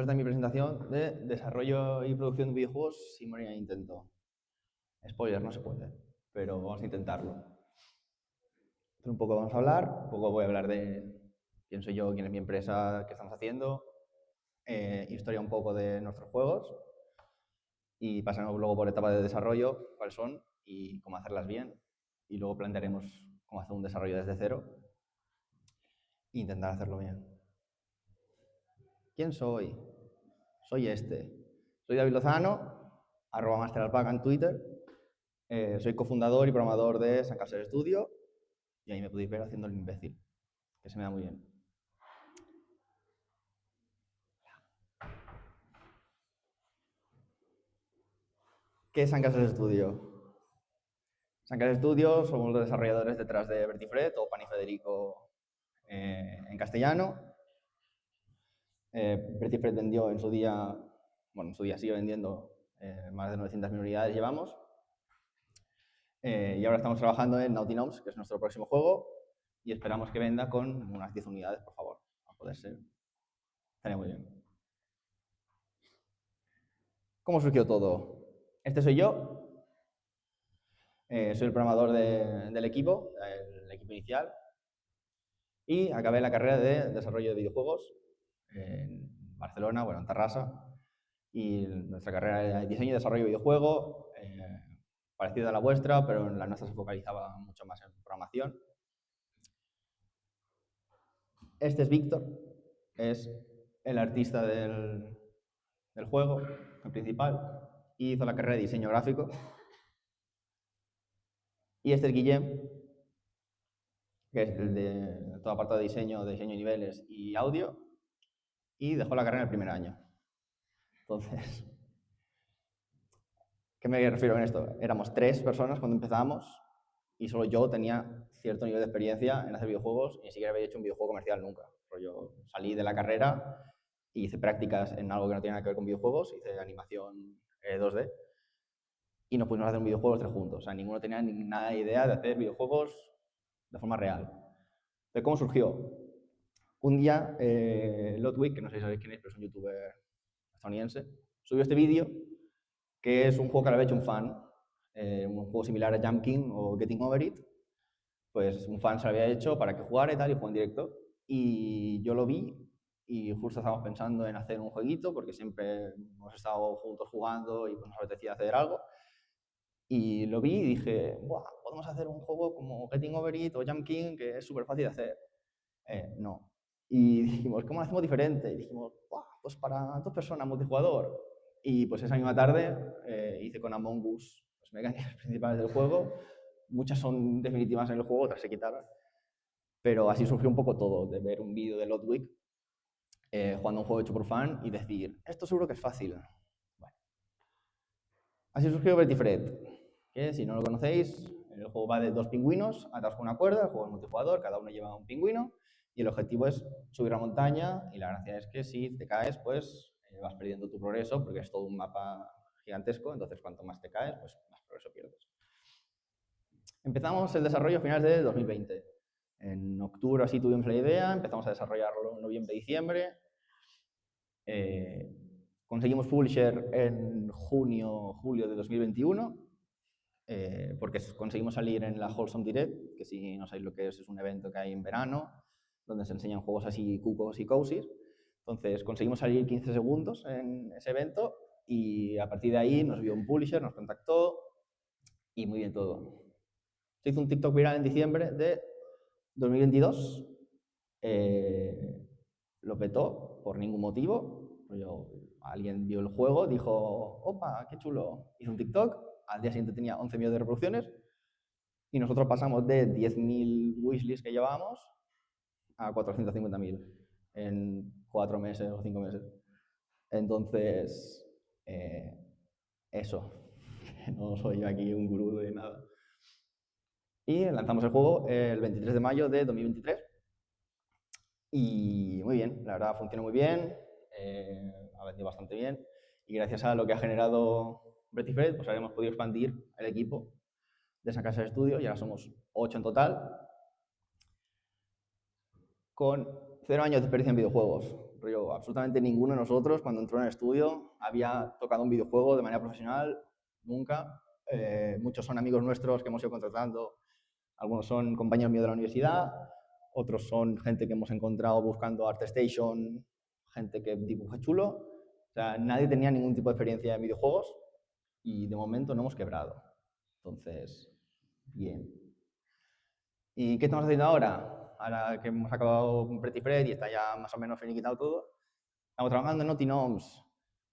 trata mi presentación de desarrollo y producción de videojuegos sin morir en intento. Spoiler, no se puede, pero vamos a intentarlo. Entonces, un poco vamos a hablar, un poco voy a hablar de quién soy yo, quién es mi empresa, qué estamos haciendo, historia un poco de nuestros juegos y pasaremos luego por etapas de desarrollo, cuáles son y cómo hacerlas bien. Y luego plantearemos cómo hacer un desarrollo desde cero e intentar hacerlo bien. ¿Quién soy? Soy Soy David Lozano, @masteralpaca en Twitter. Soy cofundador y programador de Sandcastle Studio y ahí me podéis ver haciendo el imbécil, que se me da muy bien. ¿Qué es Sandcastle Studio? Sandcastle Studio somos los desarrolladores detrás de Vertifred o Pan y Federico en castellano. Vertifred vendió en su día, bueno, en su día sigue vendiendo más de 900.000 unidades llevamos. Y ahora estamos trabajando en Naughty Gnomes, que es nuestro próximo juego, y esperamos que venda con unas 10 unidades, por favor, a poder ser. Estaría muy bien. ¿Cómo surgió todo? Este soy yo. Soy el programador del equipo, el equipo inicial. Y acabé la carrera de desarrollo de videojuegos en Barcelona, bueno, en Terrassa. Y nuestra carrera era diseño y desarrollo de videojuego, parecida a la vuestra, pero en la nuestra se focalizaba mucho más en programación. Este es Víctor, es el artista del juego, el principal, y hizo la carrera de diseño gráfico. Y este es Guillem, que es el de toda parte de diseño de niveles y audio, y dejó la carrera en el primer año. Entonces, ¿qué me refiero con esto? Éramos 3 personas cuando empezamos y solo yo tenía cierto nivel de experiencia en hacer videojuegos y ni siquiera había hecho un videojuego comercial nunca. Yo salí de la carrera y hice prácticas en algo que no tenía nada que ver con videojuegos, hice animación 2D y nos pusimos a hacer un videojuego los 3 juntos. O sea, ninguno tenía nada de idea de hacer videojuegos de forma real. ¿De cómo surgió? Un día, Ludwig, que no sé si sabéis quién es, pero es un youtuber estadounidense, subió este vídeo, que es un juego que le había hecho un fan, un juego similar a Jump King o Getting Over It. Pues un fan se lo había hecho para que jugara y tal, y jugó en directo. Y yo lo vi y justo estábamos pensando en hacer un jueguito, porque siempre hemos estado juntos jugando y pues nos apetecía hacer algo. Y lo vi y dije, "Buah, podemos hacer un juego como Getting Over It o Jump King, que es súper fácil de hacer". No. Y dijimos, ¿cómo lo hacemos diferente? Y dijimos, "Buah, pues para 2 personas, multijugador". Y pues esa misma tarde hice con Among Us las mecánicas principales del juego. Muchas son definitivas en el juego, otras se quitaron. Pero así surgió un poco todo, de ver un vídeo de Ludwig jugando un juego hecho por fan y decir, esto seguro que es fácil. Bueno. Así surgió Vertifred, que si no lo conocéis, el juego va de 2 pingüinos atados con una cuerda, el juego es multijugador, cada uno lleva un pingüino y el objetivo es subir la montaña y la gracia es que si te caes, pues vas perdiendo tu progreso porque es todo un mapa gigantesco, entonces cuanto más te caes, pues más progreso pierdes. Empezamos el desarrollo a finales de 2020. En octubre así tuvimos la idea, empezamos a desarrollarlo en noviembre-diciembre. Conseguimos publisher en junio-julio de 2021, porque conseguimos salir en la Wholesome Direct, que si no sabéis lo que es un evento que hay en verano, donde se enseñan juegos así cucos y cozies. Entonces conseguimos salir 15 segundos en ese evento y a partir de ahí nos vio un publisher, nos contactó y muy bien todo. Se hizo un TikTok viral en diciembre de 2022. Lo petó por ningún motivo. Alguien vio el juego, dijo, opa, qué chulo. Hizo un TikTok, al día siguiente tenía 11 millones de reproducciones y nosotros pasamos de 10.000 wishlists que llevábamos a 450.000 en 4 meses o 5 meses. Entonces, eso. No soy aquí un gurú de nada. Y lanzamos el juego el 23 de mayo de 2023. Y muy bien, la verdad funciona muy bien, ha vendido bastante bien. Y gracias a lo que ha generado Vertifred, pues ahora hemos podido expandir el equipo de esa casa de estudio y ahora somos 8 en total, con 0 años de experiencia en videojuegos. Rollo, absolutamente ninguno de nosotros, cuando entró en el estudio, había tocado un videojuego de manera profesional, nunca. Muchos son amigos nuestros que hemos ido contratando, algunos son compañeros míos de la universidad, otros son gente que hemos encontrado buscando ArtStation, gente que dibuja chulo. O sea, nadie tenía ningún tipo de experiencia en videojuegos y de momento no hemos quebrado. Entonces, bien. ¿Y qué estamos haciendo ahora? Ahora que hemos acabado con Pretty Fred y está ya más o menos finiquitado todo, estamos trabajando en Naughty Gnomes,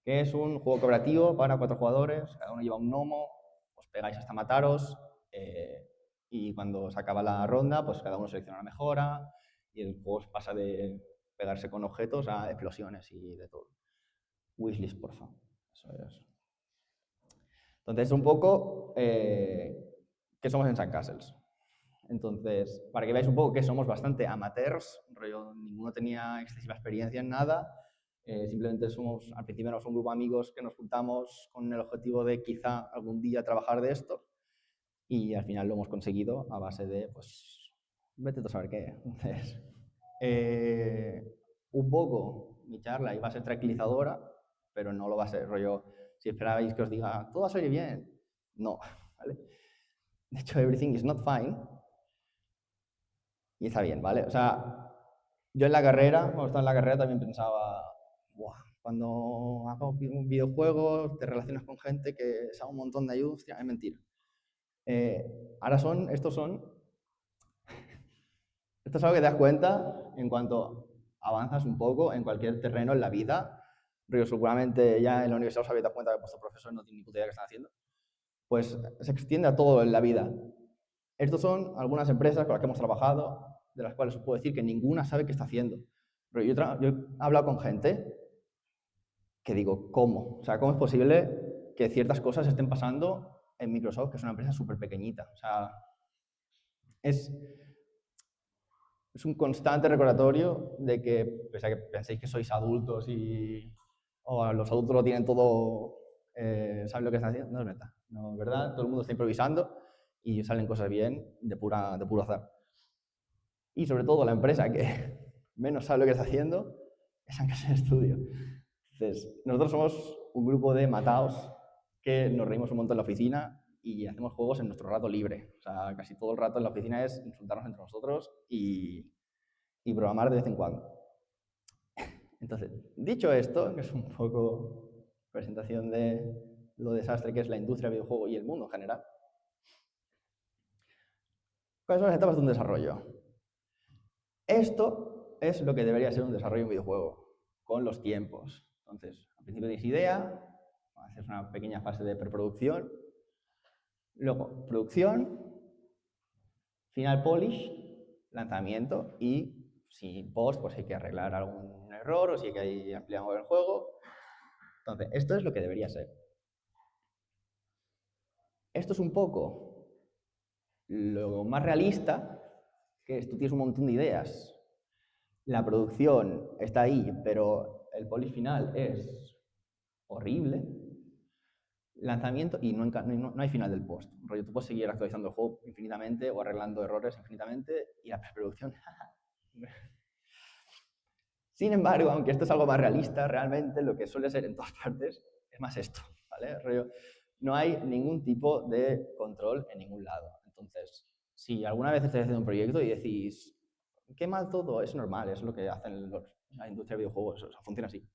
que es un juego cooperativo para 4 jugadores, cada uno lleva un gnomo, os pegáis hasta mataros, y cuando se acaba la ronda, pues cada uno selecciona una mejora y el juego pasa de pegarse con objetos a explosiones y de todo. Wishlist, porfa. Eso es. Entonces, un poco, ¿qué somos en Sandcastles? Entonces, para que veáis un poco que somos bastante amateurs, rollo, ninguno tenía excesiva experiencia en nada, simplemente somos, al principio éramos un grupo de amigos que nos juntamos con el objetivo de quizá algún día trabajar de esto, y al final lo hemos conseguido a base de, pues, vete a saber qué. Entonces, un poco mi charla iba a ser tranquilizadora, pero no lo va a ser, rollo, si esperabais que os diga, todo va a salir bien, no, ¿vale? De hecho, everything is not fine, y está bien, ¿vale? O sea, yo en la carrera, cuando estaba en la carrera también pensaba, Buah, cuando hago un videojuego te relacionas con gente que sabe un montón de ayuda, hostia, es mentira. Ahora esto es algo que te das cuenta en cuanto avanzas un poco en cualquier terreno en la vida, pero seguramente ya en la universidad os habéis dado cuenta que vuestros profesores no tienen ni puta idea de qué están haciendo, pues se extiende a todo en la vida. Estos son algunas empresas con las que hemos trabajado, de las cuales os puedo decir que ninguna sabe qué está haciendo. Pero yo he hablado con gente que digo, ¿cómo? O sea, ¿cómo es posible que ciertas cosas estén pasando en Microsoft, que es una empresa súper pequeñita? O sea, es un constante recordatorio de que, pese a que penséis que sois adultos y los adultos lo tienen todo, saben lo que están haciendo, no es verdad. No es verdad, todo el mundo está improvisando y salen cosas bien de puro azar. Y sobre todo la empresa que menos sabe lo que está haciendo es Sandcastle Studio. Entonces, nosotros somos un grupo de mataos que nos reímos un montón en la oficina y hacemos juegos en nuestro rato libre. O sea, casi todo el rato en la oficina es insultarnos entre nosotros y programar de vez en cuando. Entonces, dicho esto, que es un poco presentación de lo desastre que es la industria del videojuego y el mundo en general, ¿cuáles son las etapas de un desarrollo? Esto es lo que debería ser un desarrollo de un videojuego, con los tiempos. Entonces, al principio tienes idea, haces una pequeña fase de preproducción, luego producción, final polish, lanzamiento y si post, pues hay que arreglar algún error o si hay que ampliar el juego. Entonces, esto es lo que debería ser. Esto es un poco lo más realista, que es tú tienes un montón de ideas. La producción está ahí, pero el polish final es horrible. Lanzamiento y no hay final del post. Rollo, tú puedes seguir actualizando el juego infinitamente o arreglando errores infinitamente y la preproducción. Sin embargo, aunque esto es algo más realista, realmente lo que suele ser en todas partes es más esto, ¿vale? Rollo, no hay ningún tipo de control en ningún lado. Entonces, si alguna vez estáis haciendo un proyecto y decís, qué mal todo, es normal, es lo que hacen la industria de videojuegos, o sea, funciona así.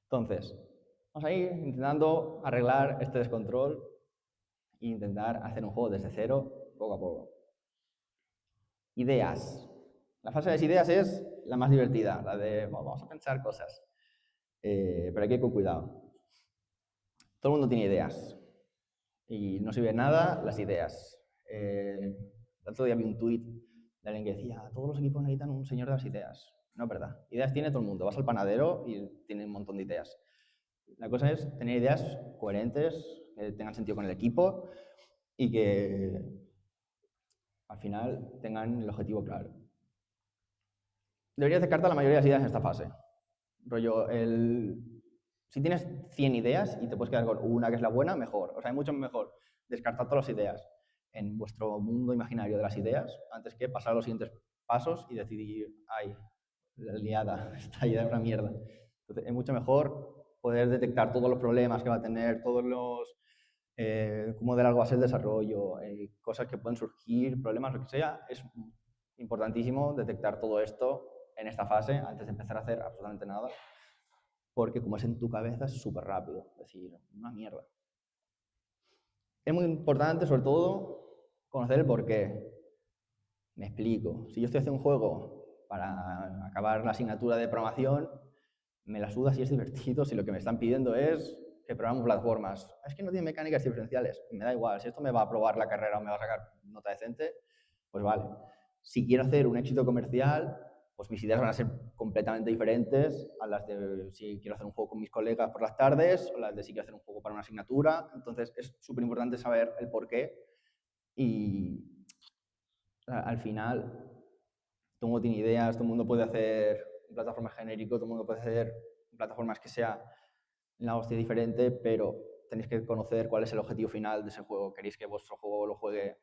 Entonces, vamos a ir intentando arreglar este descontrol e intentar hacer un juego desde cero, poco a poco. Ideas. La fase de las ideas es la más divertida, la de vamos a pensar cosas, pero hay que ir con cuidado. Todo el mundo tiene ideas y no sirve de nada las ideas. El otro día vi un tuit de alguien que decía, todos los equipos necesitan un señor de las ideas. No es verdad. Ideas tiene todo el mundo. Vas al panadero y tiene un montón de ideas. La cosa es tener ideas coherentes, que tengan sentido con el equipo y que al final tengan el objetivo claro. Deberías descartar la mayoría de las ideas en esta fase. Rollo, si tienes 100 ideas y te puedes quedar con una que es la buena, mejor. O sea, hay mucho mejor descartar todas las ideas en vuestro mundo imaginario de las ideas antes que pasar a los siguientes pasos y decidir, ay, la liada, esta idea es una mierda. Entonces, es mucho mejor poder detectar todos los problemas que va a tener, todos los, cómo de largo va a ser el desarrollo, cosas que pueden surgir, problemas, lo que sea. Es importantísimo detectar todo esto en esta fase antes de empezar a hacer absolutamente nada, porque como es en tu cabeza es súper rápido, es decir, una mierda. Es muy importante, sobre todo, conocer el porqué. Me explico. Si yo estoy haciendo un juego para acabar la asignatura de programación, me la suda si es divertido, si lo que me están pidiendo es que programo plataformas. Es que no tiene mecánicas diferenciales. Me da igual. Si esto me va a aprobar la carrera o me va a sacar nota decente, pues vale. Si quiero hacer un éxito comercial, pues mis ideas van a ser completamente diferentes a las de si quiero hacer un juego con mis colegas por las tardes o las de si quiero hacer un juego para una asignatura. Entonces es súper importante saber el porqué y al final todo el mundo tiene ideas, todo el mundo puede hacer plataformas genéricas, todo el mundo puede hacer plataformas que sea la hostia diferente, pero tenéis que conocer cuál es el objetivo final de ese juego. ¿Queréis que vuestro juego lo juegue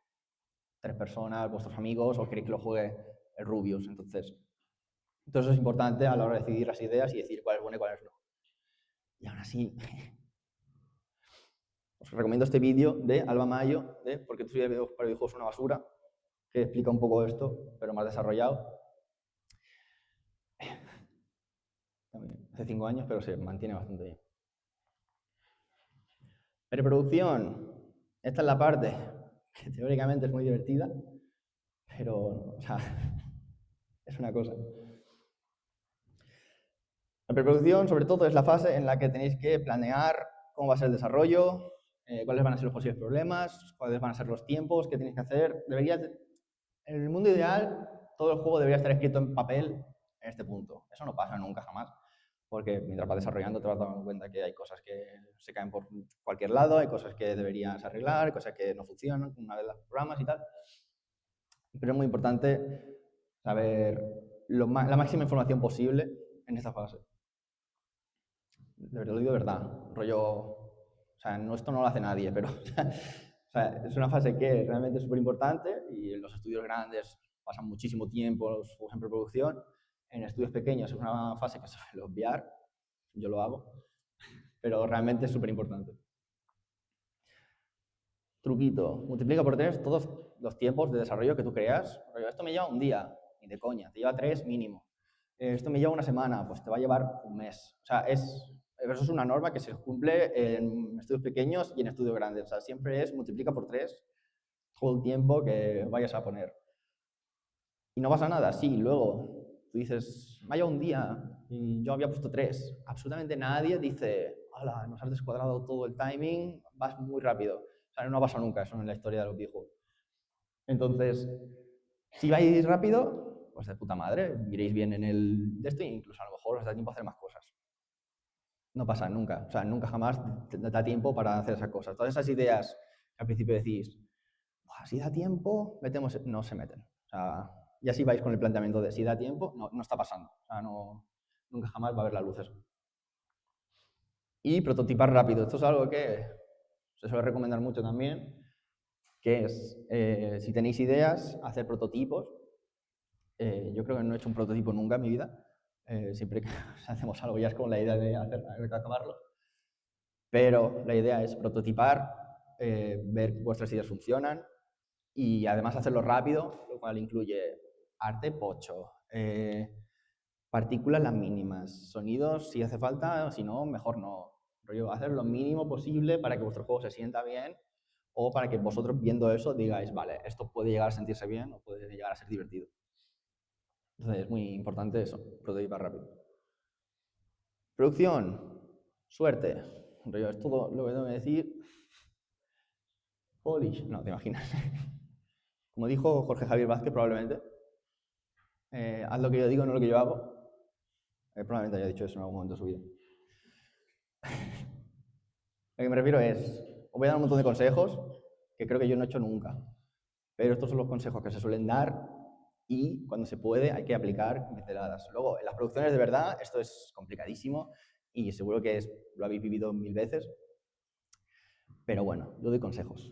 3 personas, vuestros amigos, o queréis que lo juegue el Rubius? Entonces es importante a la hora de decidir las ideas y decir cuál es bueno y cuál es no. Y aún así, os recomiendo este vídeo de Alba Mayo, de ¿Por qué tu idea para videojuegos es una basura?, que explica un poco esto, pero más desarrollado. Hace 5 años, pero se mantiene bastante bien. Preproducción. Esta es la parte que teóricamente es muy divertida, pero, o sea, es una cosa. La preproducción, sobre todo, es la fase en la que tenéis que planear cómo va a ser el desarrollo, cuáles van a ser los posibles problemas, cuáles van a ser los tiempos, qué tenéis que hacer. En el mundo ideal, todo el juego debería estar escrito en papel en este punto. Eso no pasa nunca, jamás. Porque mientras vas desarrollando te vas dando cuenta que hay cosas que se caen por cualquier lado, hay cosas que deberías arreglar, hay cosas que no funcionan una vez las programas y tal. Pero es muy importante saber la máxima información posible en esta fase. Lo digo de verdad, rollo, o sea, esto no lo hace nadie, pero o sea, es una fase que realmente es súper importante y en los estudios grandes pasan muchísimo tiempo los juegos en preproducción. En estudios pequeños es una fase que se suele obviar, yo lo hago, pero realmente es súper importante. Truquito, multiplica por 3 todos los tiempos de desarrollo que tú creas. Esto me lleva un día, ni de coña, te lleva 3 mínimo. Esto me lleva una semana, pues te va a llevar un mes. O sea, eso es una norma que se cumple en estudios pequeños y en estudios grandes. O sea, siempre es multiplica por 3 todo el tiempo que vayas a poner. Y no pasa nada, sí, luego tú dices, vaya un día, y yo había puesto 3. Absolutamente nadie dice, hola, nos has descuadrado todo el timing, vas muy rápido. O sea, no ha pasado nunca eso en la historia de los videojuegos. Entonces, si vais rápido, pues de puta madre, miréis bien en el de esto e incluso a lo mejor os da tiempo a hacer más cosas. No pasa nunca, o sea, nunca jamás te da tiempo para hacer esas cosas. Todas esas ideas que al principio decís, si da tiempo, no se meten. O sea, y así vais con el planteamiento de si da tiempo, no está pasando. O sea, nunca jamás va a haber la luz eso. Y prototipar rápido. Esto es algo que se suele recomendar mucho también, que es, si tenéis ideas, hacer prototipos. Yo creo que no he hecho un prototipo nunca en mi vida. Siempre que hacemos algo ya es como la idea de acabarlo. Pero la idea es prototipar, ver que vuestras ideas funcionan y además hacerlo rápido, lo cual incluye arte pocho, partículas las mínimas, sonidos si hace falta, si no, mejor no. Hacer lo mínimo posible para que vuestro juego se sienta bien o para que vosotros viendo eso digáis, vale, esto puede llegar a sentirse bien o puede llegar a ser divertido. Entonces es muy importante eso, prototipar rápido. Producción, suerte. Es todo lo que tengo que decir. Polish, no, te imaginas. Como dijo Jorge Javier Vázquez probablemente, haz lo que yo digo, no lo que yo hago. Probablemente haya dicho eso en algún momento de su vida. Lo que me refiero es, os voy a dar un montón de consejos que creo que yo no he hecho nunca. Pero estos son los consejos que se suelen dar y cuando se puede hay que aplicar pinceladas. Luego, en las producciones de verdad, esto es complicadísimo y seguro que lo habéis vivido 1000 veces. Pero bueno, yo doy consejos.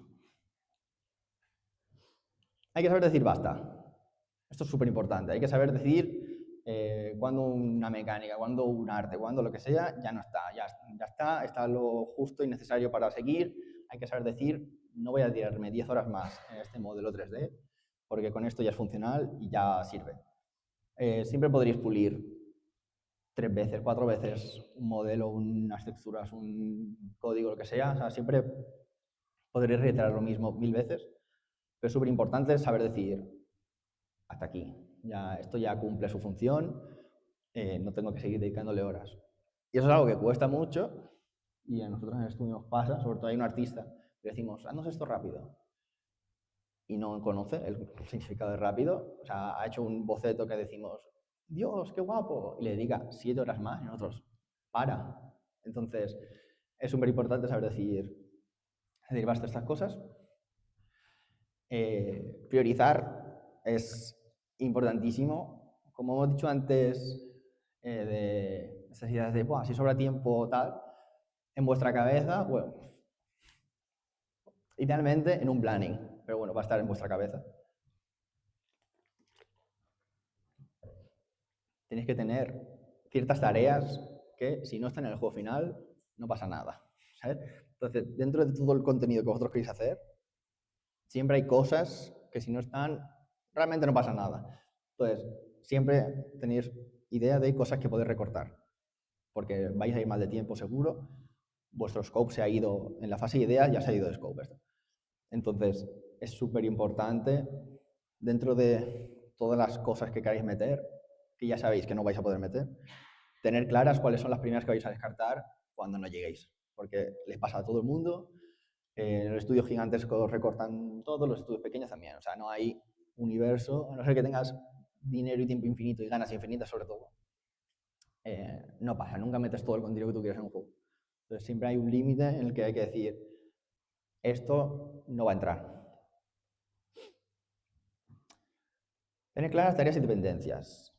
Hay que saber decir basta. Esto es súper importante. Hay que saber decir cuando una mecánica, cuando un arte, cuando lo que sea, ya no está, está lo justo y necesario para seguir. Hay que saber decir, no voy a tirarme 10 horas más en este modelo 3D, porque con esto ya es funcional y ya sirve. Siempre podréis pulir 3 veces, 4 veces un modelo, unas texturas, un código, lo que sea. O sea, siempre podréis reiterar lo mismo 1000 veces, pero es súper importante saber decir, hasta aquí, esto ya cumple su función, no tengo que seguir dedicándole horas. Y eso es algo que cuesta mucho, y a nosotros en el estudio nos pasa, sobre todo hay un artista, le decimos, haznos esto rápido, y no conoce el significado de rápido. O sea, ha hecho un boceto que decimos, Dios, qué guapo, y le dedica 7 horas más, y nosotros, para. Entonces, es súper importante saber decir, basta estas cosas. Priorizar es importantísimo. Como hemos dicho antes, de necesidades de, si sobra tiempo o tal, en vuestra cabeza, bueno, idealmente en un planning, pero bueno, va a estar en vuestra cabeza. Tenéis que tener ciertas tareas que, si no están en el juego final, no pasa nada, ¿sabes? Entonces, dentro de todo el contenido que vosotros queréis hacer, siempre hay cosas que, si no están, realmente no pasa nada. Entonces, siempre tenéis idea de cosas que podéis recortar, porque vais a ir mal de tiempo seguro. Vuestro scope se ha ido, en la fase de idea ya se ha ido de scope esto. Entonces, es súper importante, dentro de todas las cosas que queráis meter, que ya sabéis que no vais a poder meter, tener claras cuáles son las primeras que vais a descartar cuando no lleguéis, porque les pasa a todo el mundo. En los estudios gigantescos recortan todo, los estudios pequeños también. O sea, no hay universo, a no ser que tengas dinero y tiempo infinito y ganas infinitas sobre todo. No pasa, nunca metes todo el contenido que tú quieras en un juego. Entonces siempre hay un límite en el que hay que decir, esto no va a entrar. Tener claras tareas y dependencias.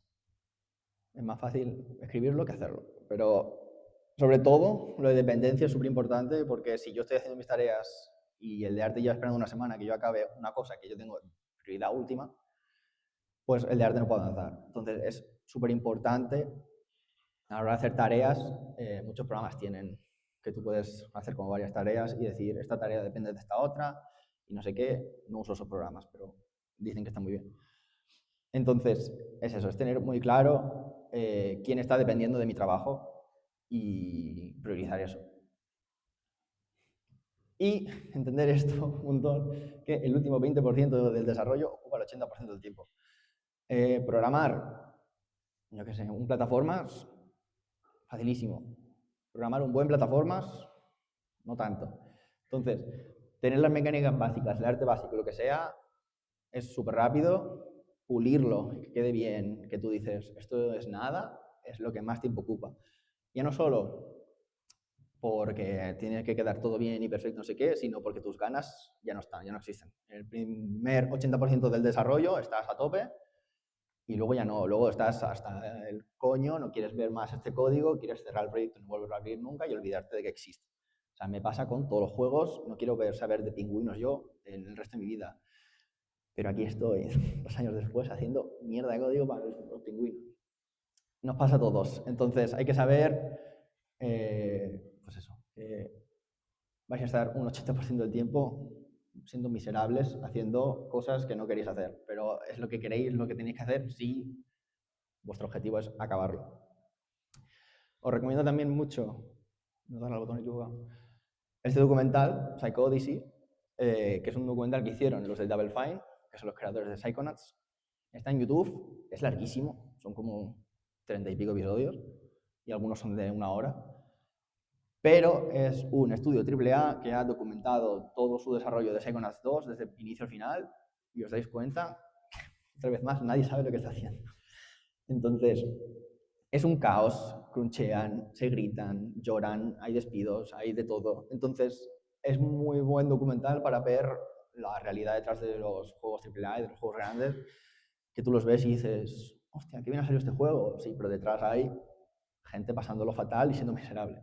Es más fácil escribirlo que hacerlo. Pero sobre todo, lo de dependencia es súper importante, porque si yo estoy haciendo mis tareas y el de arte lleva esperando una semana que yo acabe una cosa que yo tengo prioridad última, pues el de arte no puede avanzar. Entonces es súper importante a la hora de hacer tareas. Muchos programas tienen que tú puedes hacer como varias tareas y decir, esta tarea depende de esta otra y no sé qué. No uso esos programas, pero dicen que están muy bien. Entonces, es eso, es tener muy claro quién está dependiendo de mi trabajo y priorizar eso. Y entender esto un montón, que el último 20% del desarrollo ocupa el 80% del tiempo. Programar, yo qué sé, un plataformas, facilísimo. Programar un buen plataformas, no tanto. Entonces, tener las mecánicas básicas, el arte básico, lo que sea, es súper rápido. Pulirlo, que quede bien, que tú dices, esto es nada, es lo que más tiempo ocupa. Ya no solo porque tiene que quedar todo bien y perfecto, no sé qué, sino porque tus ganas ya no están, ya no existen. En el primer 80% del desarrollo estás a tope y luego ya no, luego estás hasta el coño, no quieres ver más este código, quieres cerrar el proyecto, no volverlo a abrir nunca y olvidarte de que existe. O sea, me pasa con todos los juegos, no quiero saber de pingüinos yo en el resto de mi vida. Pero aquí estoy, 2 años después, haciendo mierda de código para los pingüinos. Nos pasa a todos. Entonces, hay que saber, pues eso, que vais a estar un 80% del tiempo siendo miserables, haciendo cosas que no queréis hacer. Pero es lo que queréis, lo que tenéis que hacer si vuestro objetivo es acabarlo. Os recomiendo también mucho, no dan al botón equivocado, este documental, Psycho Odyssey, que es un documental que hicieron los de Double Fine, que son los creadores de Psychonauts. Está en YouTube, es larguísimo, son como 30 y pico episodios, y algunos son de 1 hora. Pero es un estudio AAA que ha documentado todo su desarrollo de Psychonauts 2 desde el inicio al final, y os dais cuenta, otra vez más, nadie sabe lo que está haciendo. Entonces, es un caos, crunchean, se gritan, lloran, hay despidos, hay de todo. Entonces, es muy buen documental para ver la realidad detrás de los juegos AAA y de los juegos grandes, que tú los ves y dices, hostia, qué bien ha salido este juego. Sí, pero detrás hay gente pasándolo fatal y siendo miserable.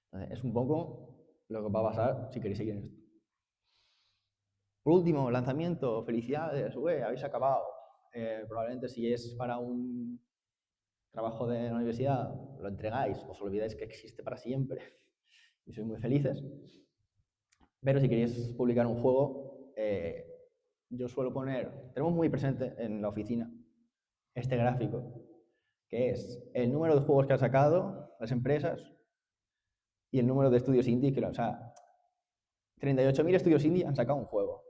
Entonces, es un poco lo que va a pasar si queréis seguir en esto. Por último, lanzamiento, felicidades, habéis acabado. probablemente si es para un trabajo de la universidad, lo entregáis, os olvidáis que existe para siempre y sois muy felices. Pero si queréis publicar un juego, yo suelo poner, tenemos muy presente en la oficina este gráfico, que es el número de juegos que han sacado las empresas y el número de estudios indie, o sea, 38.000 estudios indie han sacado un juego.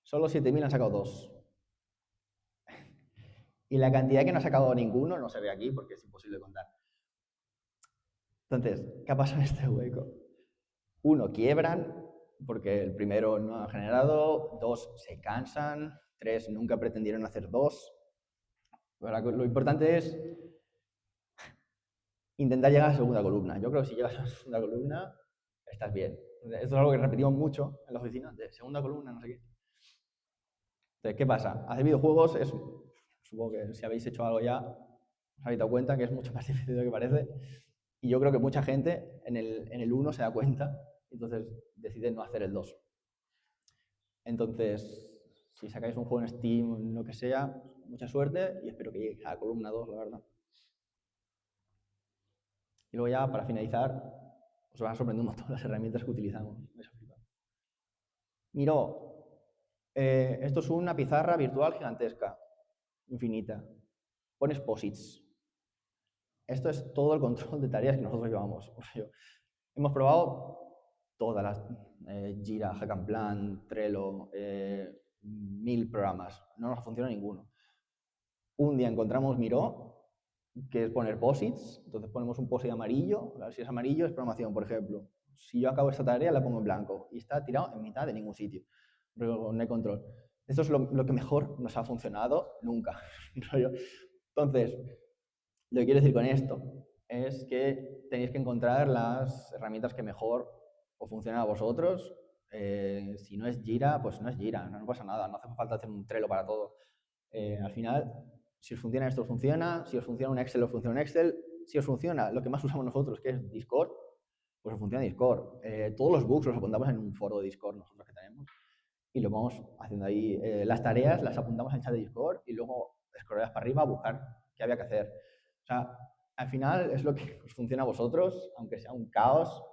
Solo 7.000 han sacado dos. Y la cantidad que no ha sacado ninguno no se ve aquí porque es imposible contar. Entonces, ¿qué ha pasado en este hueco? Uno, quiebran porque el primero no ha generado. Dos, se cansan. Tres, nunca pretendieron hacer dos. Lo importante es intentar llegar a la segunda columna. Yo creo que si llegas a la segunda columna, estás bien. Esto es algo que repetimos mucho en la oficina, de segunda columna, no sé qué. Entonces, ¿qué pasa? Hacer videojuegos es, supongo que si habéis hecho algo ya, os habéis dado cuenta que es mucho más difícil de lo que parece. Y yo creo que mucha gente en el 1 se da cuenta, entonces decide no hacer el 2. Entonces, si sacáis un juego en Steam o lo que sea, mucha suerte y espero que llegue a la columna 2, la verdad. Y luego ya, para finalizar, os van a sorprender un montón las herramientas que utilizamos. Miro, esto es una pizarra virtual gigantesca, infinita. Pones posits. Esto es todo el control de tareas que nosotros llevamos. Hemos probado todas las Jira, Hack'nPlan, Trello, 1000 programas. No nos funciona ninguno. Un día encontramos Miro, que es poner posits. Entonces ponemos un posit amarillo. Si es amarillo es programación, por ejemplo. Si yo acabo esta tarea la pongo en blanco y está tirado en mitad de ningún sitio. Pero no hay control. Esto es lo que mejor nos ha funcionado nunca. Entonces, lo que quiero decir con esto es que tenéis que encontrar las herramientas que mejor os funcionan a vosotros. Si no es Jira, pues no es Jira, no pasa nada, no hace falta hacer un Trello para todo. Al final, si os funciona esto, os funciona. Si os funciona un Excel, os funciona un Excel. Si os funciona lo que más usamos nosotros, que es Discord, pues os funciona Discord. Todos los bugs los apuntamos en un foro de Discord nosotros que tenemos y lo vamos haciendo ahí. Las tareas las apuntamos en el chat de Discord y luego scrolleas para arriba a buscar qué había que hacer. O sea, al final es lo que os funciona a vosotros, aunque sea un caos.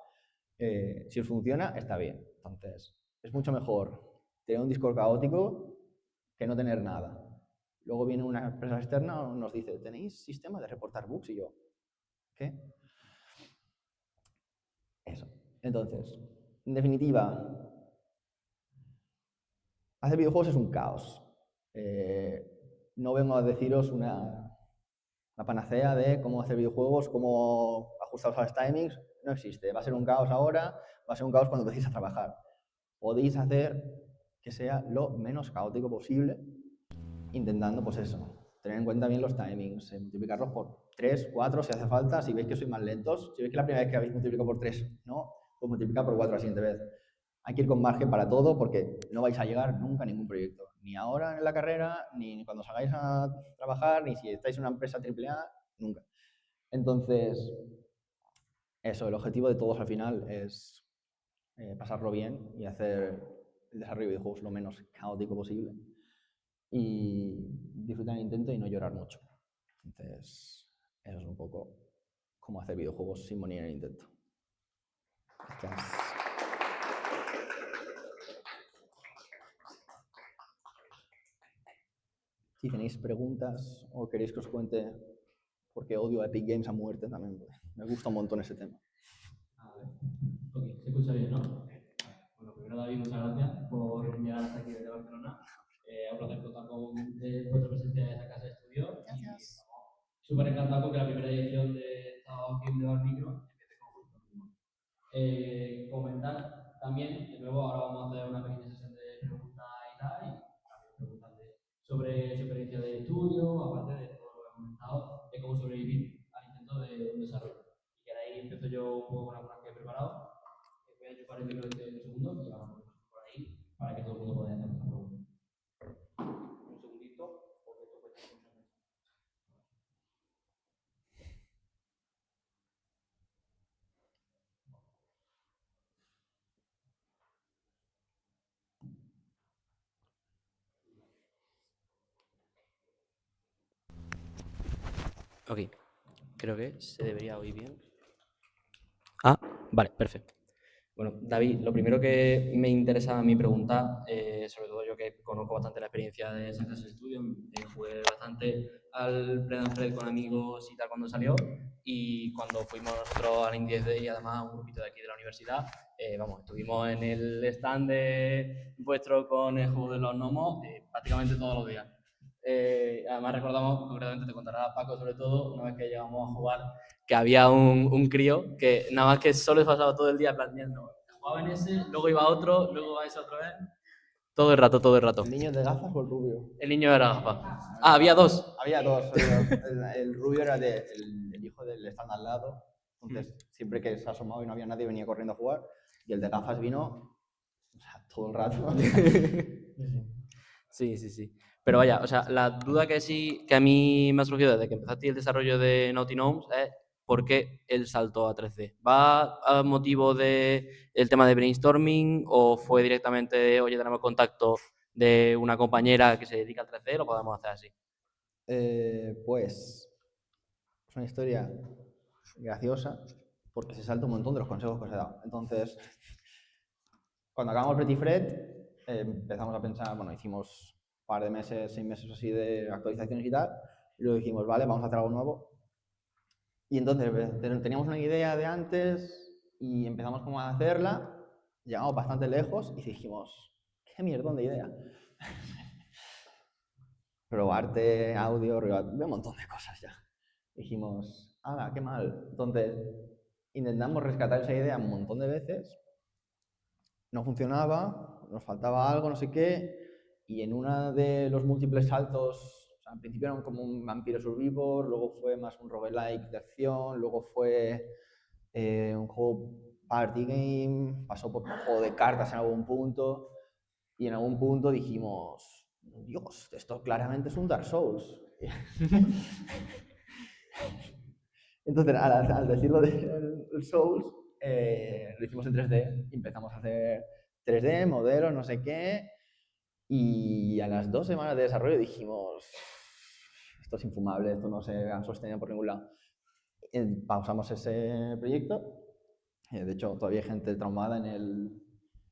Si os funciona, está bien. Entonces, es mucho mejor tener un Discord caótico que no tener nada. Luego viene una empresa externa y nos dice, ¿tenéis sistema de reportar bugs? Y yo, ¿qué? Eso. Entonces, en definitiva, hacer videojuegos es un caos. No vengo a deciros una panacea de cómo hacer videojuegos, cómo ajustaros a los timings. No existe. Va a ser un caos ahora, va a ser un caos cuando empecéis a trabajar. Podéis hacer que sea lo menos caótico posible, intentando, pues eso, tener en cuenta bien los timings, multiplicarlos por 3, 4 si hace falta. Si veis que sois más lentos, si veis que la primera vez que habéis multiplicado por 3 no, pues multiplicar por 4 la siguiente vez. Hay que ir con margen para todo porque no vais a llegar nunca a ningún proyecto. Ni ahora en la carrera, ni cuando salgáis a trabajar, ni si estáis en una empresa AAA, nunca. Entonces, eso, el objetivo de todos al final es pasarlo bien y hacer el desarrollo de videojuegos lo menos caótico posible y disfrutar el intento y no llorar mucho. Entonces, eso es un poco cómo hacer videojuegos sin morir en el intento. Gracias. Si tenéis preguntas o queréis que os cuente por qué odio a Epic Games a muerte, también me gusta un montón ese tema. A ver. Ok, se escucha bien, ¿no? Bueno, primero David, muchas gracias por llegar hasta aquí desde Barcelona. Un placer contar con vuestra presencia en esta casa de estudio. Gracias. Y súper encantado con que la primera edición de Estado Game de Bar Micro empiece con vosotros mismos. Comentar también, de nuevo, ahora vamos a hacer una pequeña sesión de preguntas y tal, y también preguntas sobre su experiencia de estudio, aparte de todo lo que he comentado, de cómo sobrevivir al intento de un desarrollo. Y que ahí empiezo yo un poco con algunas que he preparado. Voy a chupar el micro de 10 segundos y ahora por ahí para que todo el mundo pueda hacer esta pregunta. Un segundito, porque esto cuesta mucho. Ok, creo que se debería oír bien. Ah, vale, perfecto. Bueno, David, lo primero que me interesa a mí preguntar, sobre todo yo que conozco bastante la experiencia de esas clases de estudio, jugué bastante al Play and Fred con amigos y tal cuando salió, y cuando fuimos nosotros al Indie Day y además un grupito de aquí de la universidad, vamos, estuvimos en el stand de vuestro con el juego de los gnomos prácticamente todos los días. Además recordamos, concretamente te contará Paco sobre todo, una vez que llegamos a jugar, que había un crío que nada más que solo se pasaba todo el día planteando. Jugaba en ese, luego iba a otro, luego iba a ese otra vez. Todo el rato, todo el rato. ¿El niño de gafas o el rubio? El niño era gafas. Ah, había dos. Había dos. El rubio era el hijo del stand al lado. Entonces, siempre que se asomaba y no había nadie, venía corriendo a jugar. Y el de gafas vino, o sea, todo el rato. Sí, sí, sí. Pero vaya, o sea, la duda que sí que a mí me ha surgido desde que empezaste el desarrollo de Naughty Gnomes es por qué el salto a 3D. ¿Va a motivo de el tema de brainstorming o fue directamente de, oye, tenemos contacto de una compañera que se dedica al 3D, lo podemos hacer así? Pues es una historia graciosa porque se salta un montón de los consejos que os he dado. Entonces, cuando acabamos Pretty Fred, empezamos a pensar, bueno, hicimos un par de meses, 6 meses así de actualizaciones y tal, y luego dijimos, vale, vamos a hacer algo nuevo. Y entonces teníamos una idea de antes y empezamos como a hacerla, llegamos bastante lejos y dijimos, qué mierdón de idea. Probarte, audio, un montón de cosas ya. Dijimos, ¡hala, qué mal! Entonces, intentamos rescatar esa idea un montón de veces, no funcionaba, nos faltaba algo, no sé qué, y en uno de los múltiples saltos, o sea, al principio era como un Vampiro Survivor, luego fue más un roguelike de acción, luego fue un juego party game, pasó por un juego de cartas en algún punto, y en algún punto dijimos, Dios, esto claramente es un Dark Souls. Entonces, al decirlo del Souls, lo hicimos en 3D, empezamos a hacer 3D, modelos, no sé qué, y a las 2 semanas de desarrollo dijimos, esto es infumable, esto no se ha sostenido por ningún lado. Pausamos ese proyecto, de hecho todavía hay gente traumada en el...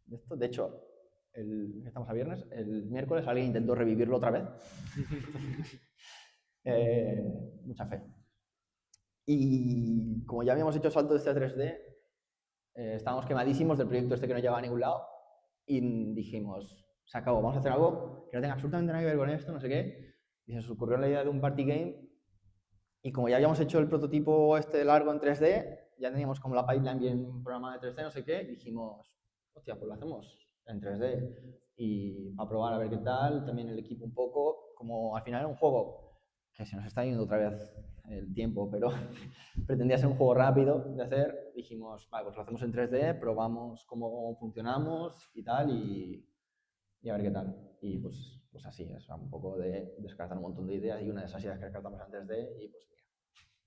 De hecho, estamos a viernes, el miércoles alguien intentó revivirlo otra vez. Mucha fe. Y como ya habíamos hecho salto de este a 3D, estábamos quemadísimos del proyecto este que no llevaba a ningún lado y dijimos, se acabó, vamos a hacer algo que no tenga absolutamente nada que ver con esto, no sé qué. Y se nos ocurrió la idea de un party game y como ya habíamos hecho el prototipo este largo en 3D, ya teníamos como la pipeline bien programada de 3D, no sé qué, y dijimos, hostia, pues lo hacemos en 3D y para probar a ver qué tal, también el equipo un poco, como al final era un juego que se nos está yendo otra vez el tiempo, pero pretendía ser un juego rápido de hacer, dijimos, vale, pues lo hacemos en 3D, probamos cómo funcionamos y tal, y a ver qué tal. Y pues así, es un poco de descartar un montón de ideas y una de esas ideas que descartamos en 3D y pues mira,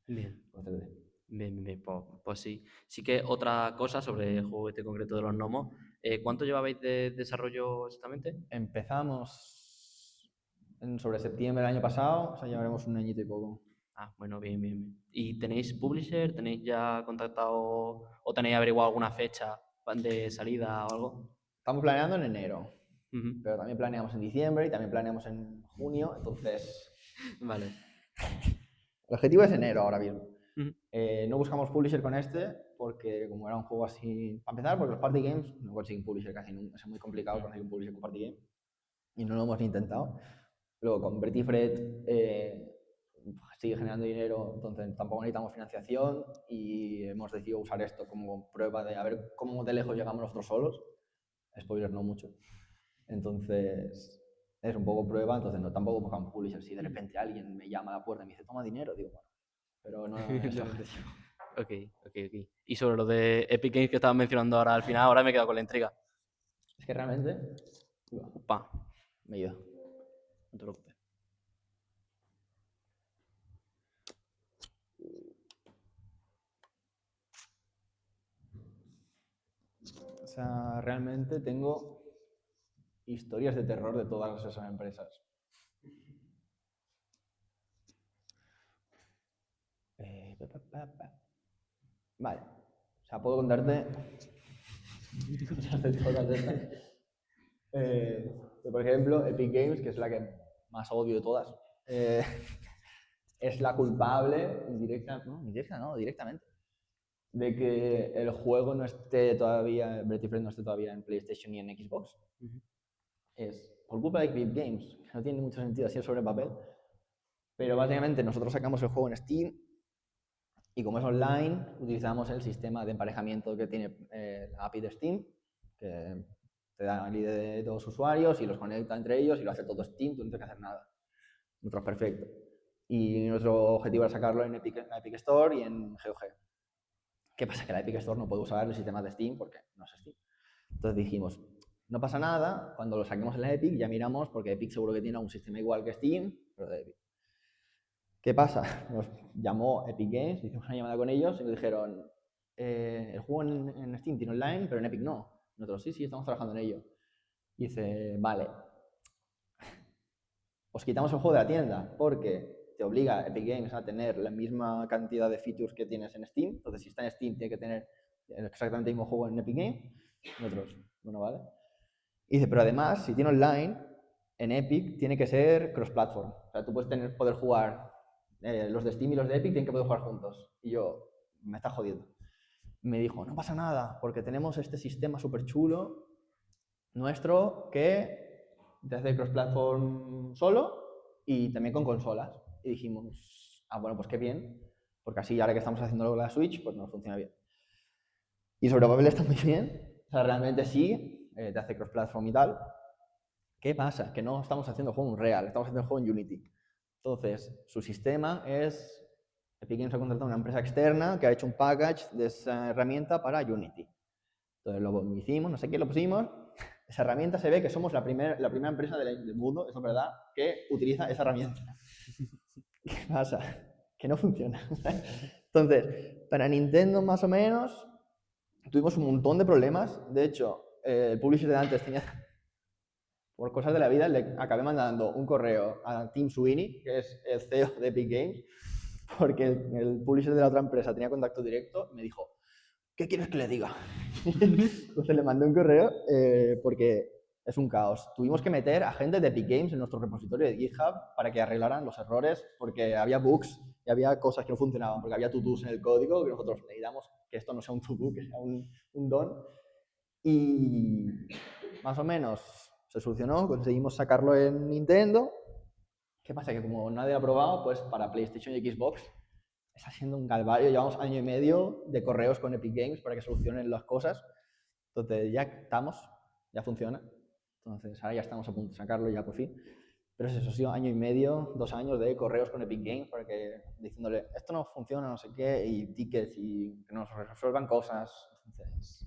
Bien. pues 3D. Bien, bien, bien. Pues sí. Sí que otra cosa sobre el juego este concreto de los gnomos. ¿Cuánto llevabais de desarrollo exactamente? Empezamos sobre septiembre del año pasado, o sea, llevaremos un añito y poco. Ah, bueno, bien, bien, bien. ¿Y tenéis publisher? ¿Tenéis ya contactado o tenéis averiguado alguna fecha de salida o algo? Estamos planeando en enero, Ujú. pero también planeamos en diciembre y también planeamos en junio, entonces Vale. el objetivo es enero ahora mismo. Ujú. No buscamos publisher con este porque como era un juego así, para empezar, porque los party games no consiguen publisher casi nunca, es muy complicado conseguir un publisher con party game y no lo hemos intentado. Luego con Betty Fred sigue generando dinero, entonces tampoco necesitamos financiación y hemos decidido usar esto como prueba de a ver cómo de lejos llegamos nosotros solos. Spoiler, no mucho. Entonces es un poco prueba, entonces no, tampoco buscamos publisher. Si de repente alguien me llama a la puerta y me dice, toma dinero, digo, bueno, pero no es el objetivo. Ok, ok, ok. Y sobre lo de Epic Games que estabas mencionando ahora al final, ahora me he quedado con la intriga. Es que realmente Upa, me he ido. no te preocupes. O sea, realmente tengo historias de terror de todas esas empresas. Vale. O sea, puedo contarte cosas de todas estas. Por ejemplo, Epic Games, que es la que más odio de todas, es la culpable directamente, de que el juego no esté todavía, Breath of Fresh no esté todavía en PlayStation ni en Xbox. Es por culpa de Epic Games, que no tiene mucho sentido así sobre el papel. Pero básicamente nosotros sacamos el juego en Steam y como es online, utilizamos el sistema de emparejamiento que tiene la API de Steam, que te da el ID de dos usuarios y los conecta entre ellos y lo hace todo Steam, tú no tienes que hacer nada. Nosotros perfecto. Y nuestro objetivo era sacarlo en Epic Store y en GOG. ¿Qué pasa? Que la Epic Store no puede usar el sistema de Steam porque no es Steam. Entonces dijimos, no pasa nada, cuando lo saquemos en la Epic ya miramos, porque Epic seguro que tiene un sistema igual que Steam, pero de Epic. ¿Qué pasa? Nos llamó Epic Games, hicimos una llamada con ellos y nos dijeron, el juego en Steam tiene online, pero en Epic no. Nosotros, sí, estamos trabajando en ello. Y dice, vale, os quitamos el juego de la tienda porque te obliga Epic Games a tener la misma cantidad de features que tienes en Steam. Entonces, si está en Steam, tiene que tener exactamente el mismo juego en Epic Games. Nosotros, bueno, vale. Y dice, pero además, si tiene online, en Epic tiene que ser cross-platform. O sea, tú puedes poder jugar, los de Steam y los de Epic tienen que poder jugar juntos. Y yo, me está jodiendo. Me dijo, no pasa nada, porque tenemos este sistema súper chulo nuestro que te hace cross-platform solo y también con consolas. Y dijimos, bueno, pues qué bien, porque así ahora que estamos haciendo la Switch, pues nos funciona bien. Y sobre papel está muy bien, o sea, realmente sí, te hace cross-platform y tal. ¿Qué pasa? Que no estamos haciendo juego en Unreal, estamos haciendo juego en Unity. Entonces, su sistema es, Epic Games ha contratado una empresa externa que ha hecho un package de esa herramienta para Unity. Entonces lo hicimos, no sé qué, lo pusimos. Esa herramienta se ve que somos la primera empresa del mundo, eso es verdad, que utiliza esa herramienta. ¿Qué pasa? Que no funciona. Entonces, para Nintendo más o menos, tuvimos un montón de problemas. De hecho, el publisher de antes tenía, por cosas de la vida, le acabé mandando un correo a Tim Sweeney, que es el CEO de Epic Games, porque el publisher de la otra empresa tenía contacto directo y me dijo, ¿qué quieres que le diga? Entonces le mandé un correo porque es un caos. Tuvimos que meter a gente de Epic Games en nuestro repositorio de GitHub para que arreglaran los errores porque había bugs y había cosas que no funcionaban, porque había to-dos en el código que nosotros necesitamos que esto no sea un to-do, que sea un don. Y más o menos se solucionó, conseguimos sacarlo en Nintendo. ¿Qué pasa? Que como nadie lo ha probado, pues para PlayStation y Xbox está siendo un calvario. Llevamos año y medio de correos con Epic Games para que solucionen las cosas. Entonces ya estamos, ya funciona. Entonces ahora ya estamos a punto de sacarlo ya por fin. Pero eso ha sido año y medio, 2 años de correos con Epic Games para que diciéndole esto no funciona, no sé qué, y tickets y que nos resuelvan cosas. Entonces,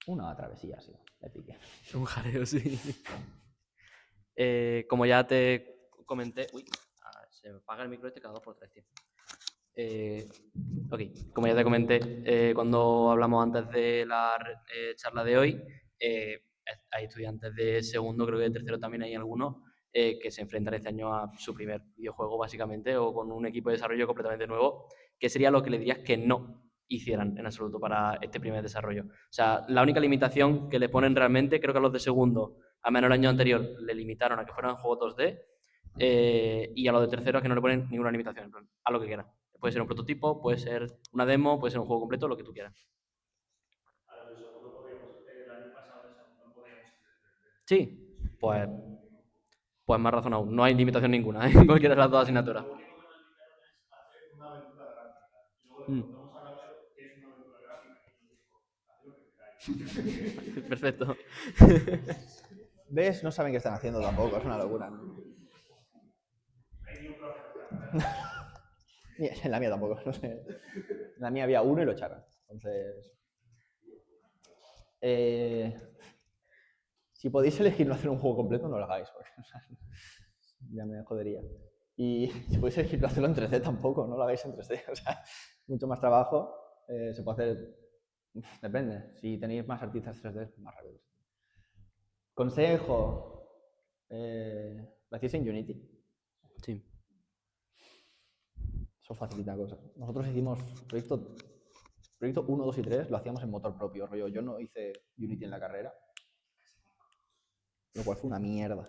una travesía ha sido Epic Games. Un jaleo, sí. Como ya te comenté... Uy, se me apaga el micro este cada 2x3, tío. Ok, como ya te comenté cuando hablamos antes de la charla de hoy, hay estudiantes de segundo, creo que de tercero también hay algunos, que se enfrentan este año a su primer videojuego, básicamente, o con un equipo de desarrollo completamente nuevo, que sería lo que le dirías que no hicieran en absoluto para este primer desarrollo. O sea, la única limitación que le ponen realmente, creo que a los de segundo, al menos el año anterior, le limitaron a que fueran juegos 2D, y a los de tercero es que no le ponen ninguna limitación, en plan, a lo que quieran. Puede ser un prototipo, puede ser una demo, puede ser un juego completo, lo que tú quieras. Ahora, el segundo podríamos, el año pasado el segundo podríamos hacer. Sí, pues más razón aún. No hay limitación ninguna en cualquiera de las dos asignaturas. Lo único que nos dijeron es hacer una aventura gráfica. Y luego le preguntamos a Gabriel qué es una aventura gráfica y nos dijo, haced lo que queráis. Perfecto. ¿Ves? No saben qué están haciendo tampoco, es una locura, ¿no? No hay ni un profe. En la mía tampoco, no sé. En la mía había uno y lo echaron. Entonces, si podéis elegir no hacer un juego completo, no lo hagáis, porque o sea, ya me jodería. Y si podéis elegir no hacerlo en 3D tampoco, no lo hagáis en 3D. O sea, mucho más trabajo. Se puede hacer, depende. Si tenéis más artistas 3D, más rápido. Consejo, ¿lo hacéis en Unity? Sí. Eso facilita cosas. Nosotros hicimos proyecto 1, 2 y 3, lo hacíamos en motor propio, rollo. Yo no hice Unity en la carrera, lo cual fue una mierda.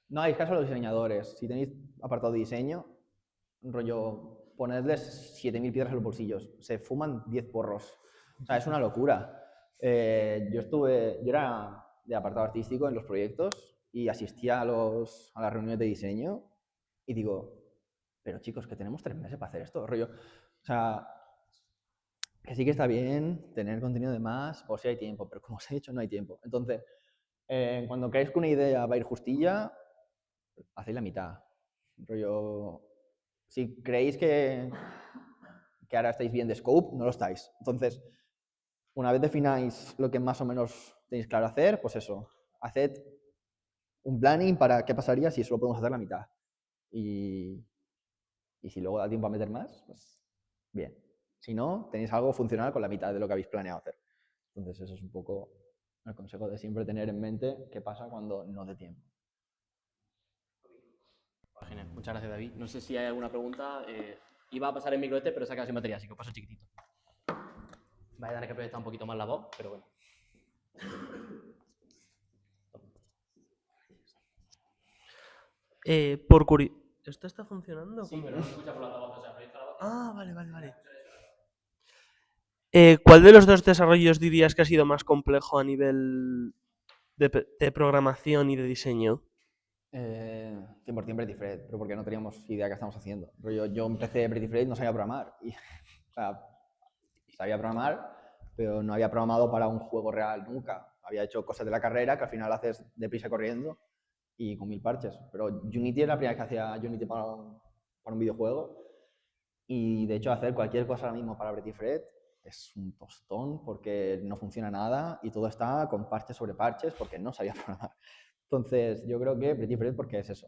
No hagáis caso a los diseñadores. Si tenéis apartado de diseño, rollo, ponedles 7.000 piedras en los bolsillos. Se fuman 10 porros. O sea, es una locura. Yo era de apartado artístico en los proyectos y asistía a las reuniones de diseño y digo, pero chicos, que tenemos 3 meses para hacer esto, rollo. O sea, que sí que está bien tener contenido de más por si hay tiempo, pero como os he dicho, no hay tiempo. Entonces, cuando creéis que una idea va a ir justilla, hacéis la mitad. Rollo, si creéis que ahora estáis bien de scope, no lo estáis. Entonces, una vez defináis lo que más o menos tenéis claro hacer, pues eso, haced un planning para qué pasaría si solo podemos hacer la mitad. Y si luego da tiempo a meter más, pues bien. Si no, tenéis algo funcional con la mitad de lo que habéis planeado hacer. Entonces, eso es un poco el consejo de siempre tener en mente qué pasa cuando no dé tiempo. Genial. Muchas gracias, David. No sé si hay alguna pregunta. Iba a pasar el micro pero se ha quedado sin batería, así que os paso chiquitito. Vais a tener que proyectar un poquito más la voz, pero bueno. ¿Esto está funcionando? Sí, pero no se escucha por la voz, o sea, proyecta la voz. Ah, vale. ¿Cuál de los dos desarrollos dirías que ha sido más complejo a nivel de programación y de diseño? 100% Pretty Fred, pero porque no teníamos idea de qué estamos haciendo. Yo empecé Pretty Fred y no sabía programar. O sea, sabía programar, pero no había programado para un juego real nunca. Había hecho cosas de la carrera que al final haces deprisa corriendo y con 1000 parches. Pero Unity era la primera vez que hacía Unity para un videojuego. Y de hecho hacer cualquier cosa ahora mismo para Pretty Fred es un tostón porque no funciona nada y todo está con parches sobre parches porque no sabía programar. Entonces yo creo que Pretty Fred porque es eso.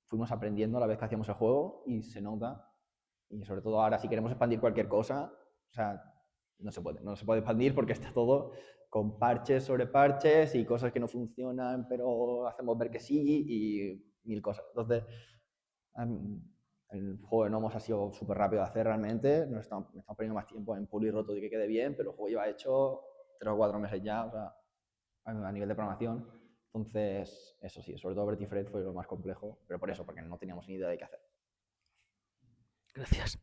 Fuimos aprendiendo a la vez que hacíamos el juego y se nota. Y sobre todo ahora si queremos expandir cualquier cosa, o sea, no se puede expandir porque está todo con parches sobre parches y cosas que no funcionan pero hacemos ver que sí y 1000 cosas. Entonces, el juego de Nomos ha sido súper rápido de hacer realmente, nos estamos poniendo más tiempo en pulirlo todo y que quede bien, pero el juego lleva hecho 3 o 4 meses ya, o sea, a nivel de programación. Entonces, eso sí, sobre todo Verti Fred fue lo más complejo, pero por eso, porque no teníamos ni idea de qué hacer. Gracias.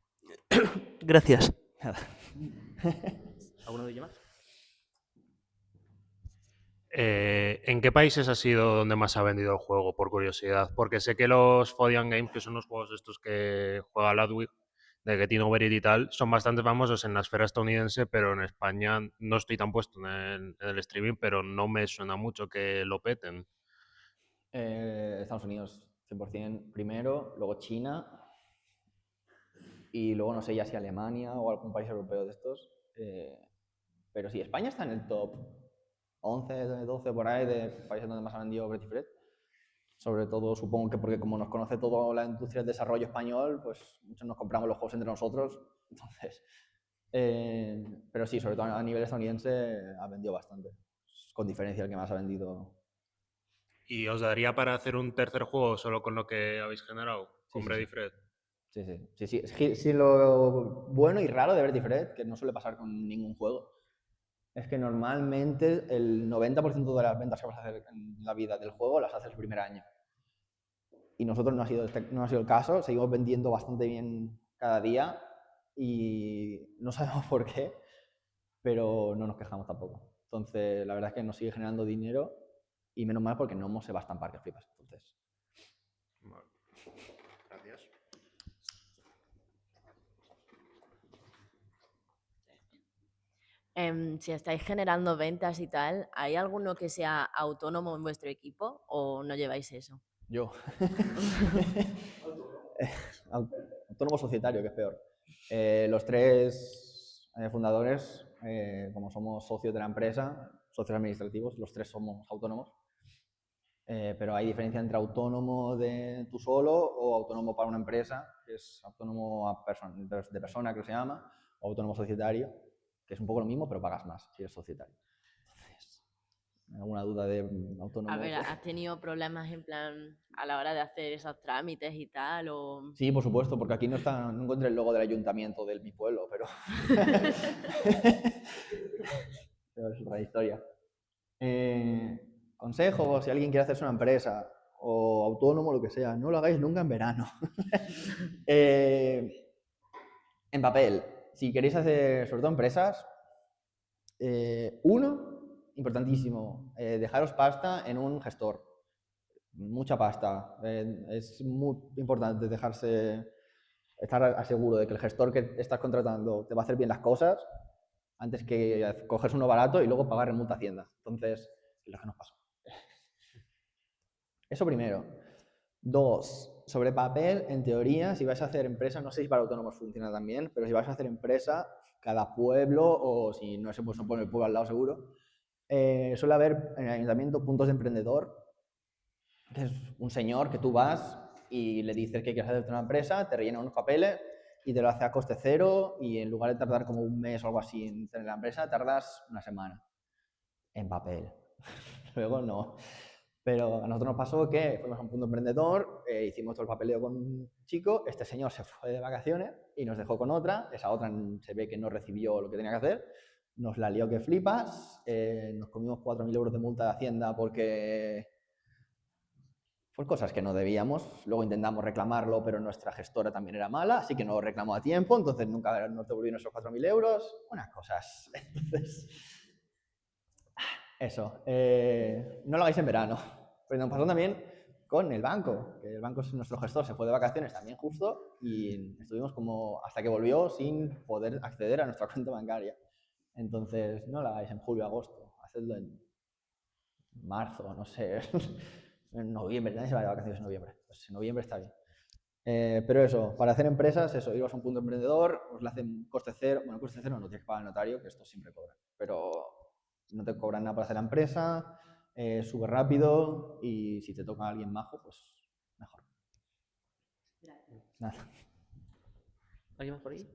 Gracias. ¿Alguno de ellos más? ¿En qué países ha sido donde más ha vendido el juego, por curiosidad? Porque sé que los Fodian Games, que son los juegos estos que juega Ludwig, de Getting Over It y tal, son bastante famosos en la esfera estadounidense, pero en España no estoy tan puesto en el streaming, pero no me suena mucho que lo peten. Estados Unidos, 100% primero, luego China y luego no sé ya si Alemania o algún país europeo de estos. Pero sí, España está en el top 11, 12 por ahí de países donde más ha vendido Pretty Fred. Sobre todo, supongo que porque como nos conoce toda la industria del desarrollo español, pues muchos nos compramos los juegos entre nosotros. Entonces, pero sí, sobre todo a nivel estadounidense ha vendido bastante. Con diferencia el que más ha vendido. ¿Y os daría para hacer un tercer juego solo con lo que habéis generado? Con Sí, Brady sí. Fred. Sí. Sí, lo bueno y raro de Verti Fred, que no suele pasar con ningún juego, es que normalmente el 90% de las ventas que vas a hacer en la vida del juego las haces el primer año. Y nosotros no ha sido el caso, seguimos vendiendo bastante bien cada día y no sabemos por qué, pero no nos quejamos tampoco. Entonces, la verdad es que nos sigue generando dinero y menos mal porque no se va a estampar que flipas. Entonces, Vale. Gracias. Si estáis generando ventas y tal, ¿hay alguno que sea autónomo en vuestro equipo o no lleváis eso? yo. Autónomo societario, que es peor. Los 3 fundadores, como somos socios de la empresa, socios administrativos, los 3 somos autónomos. Pero hay diferencia entre autónomo de tú solo o autónomo para una empresa, que es autónomo de persona, que se llama, o autónomo societario, que es un poco lo mismo, pero pagas más si eres societario. Entonces, ¿Alguna duda de A autónomo? ver, ¿has tenido problemas en plan a la hora de hacer esos trámites y tal? O... Sí, por supuesto, porque aquí no encontré el logo del ayuntamiento de mi pueblo, pero... pero es otra historia. Consejo, si alguien quiere hacerse una empresa o autónomo, lo que sea, no lo hagáis nunca en verano. En papel, si queréis hacer, sobre todo empresas, uno, importantísimo, dejaros pasta en un gestor. Mucha pasta. Es muy importante estar seguro de que el gestor que estás contratando te va a hacer bien las cosas antes que coges uno barato y luego pagar en multa a Hacienda. Entonces, es lo que nos pasó. Eso primero. Dos, sobre papel, en teoría, si vais a hacer empresa, no sé si para autónomos funciona también, pero si vais a hacer empresa, cada pueblo, o si no se pone el pueblo al lado seguro, suele haber en el ayuntamiento puntos de emprendedor, que es un señor que tú vas y le dices que quieres hacerte una empresa, te rellena unos papeles y te lo hace a coste cero, y en lugar de tardar como un mes o algo así en tener la empresa, tardas una semana en papel. Luego no. Pero a nosotros nos pasó que fuimos a un punto emprendedor, hicimos todo el papeleo con un chico, este señor se fue de vacaciones y nos dejó con otra, esa otra se ve que no recibió lo que tenía que hacer, nos la lió que flipas, nos comimos 4.000 euros de multa de Hacienda porque por cosas que no debíamos. Luego intentamos reclamarlo, pero nuestra gestora también era mala, así que no lo reclamó a tiempo, entonces nunca nos devolvieron esos 4.000 euros, unas cosas. Entonces, eso, no lo hagáis en verano. Pero nos pasó también con el banco, que el banco es nuestro gestor, se fue de vacaciones también justo y estuvimos como hasta que volvió sin poder acceder a nuestra cuenta bancaria. Entonces, no lo hagáis en julio, agosto, hacedlo en marzo, no sé, en noviembre, nadie se va de vacaciones en noviembre, pues en noviembre está bien. Pero eso, para hacer empresas, eso, iros a un punto emprendedor, os lo hacen coste cero, bueno, coste cero no tienes que pagar al notario, que esto siempre cobra, pero no te cobran nada para hacer la empresa, sube rápido y si te toca a alguien majo, pues mejor. Nada. ¿Alguien más por ahí?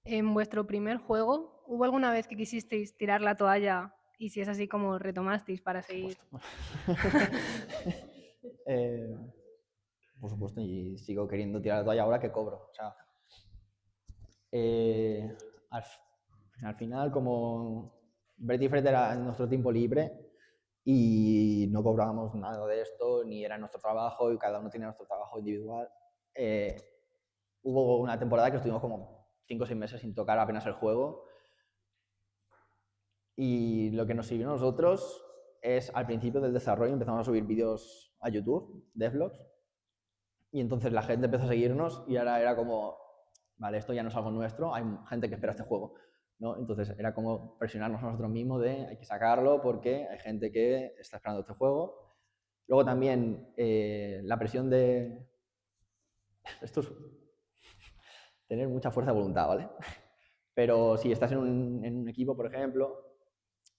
En vuestro primer juego, ¿hubo alguna vez que quisisteis tirar la toalla? Y si es así, ¿cómo retomasteis para seguir? Por supuesto, y sigo queriendo tirar la toalla ahora que cobro. O sea, al final, como Bertie Fred era nuestro tiempo libre y no cobrábamos nada de esto, ni era nuestro trabajo y cada uno tenía nuestro trabajo individual, hubo una temporada que estuvimos como 5 o 6 meses sin tocar apenas el juego. Y lo que nos sirvió a nosotros es, al principio del desarrollo, empezamos a subir vídeos a YouTube, devlogs, y entonces la gente empezó a seguirnos y ahora era como, vale, esto ya no es algo nuestro, hay gente que espera este juego, ¿no? Entonces era como presionarnos a nosotros mismos de hay que sacarlo porque hay gente que está esperando este juego. Luego también la presión de... Esto es tener mucha fuerza de voluntad, ¿vale? Pero si estás en un equipo, por ejemplo,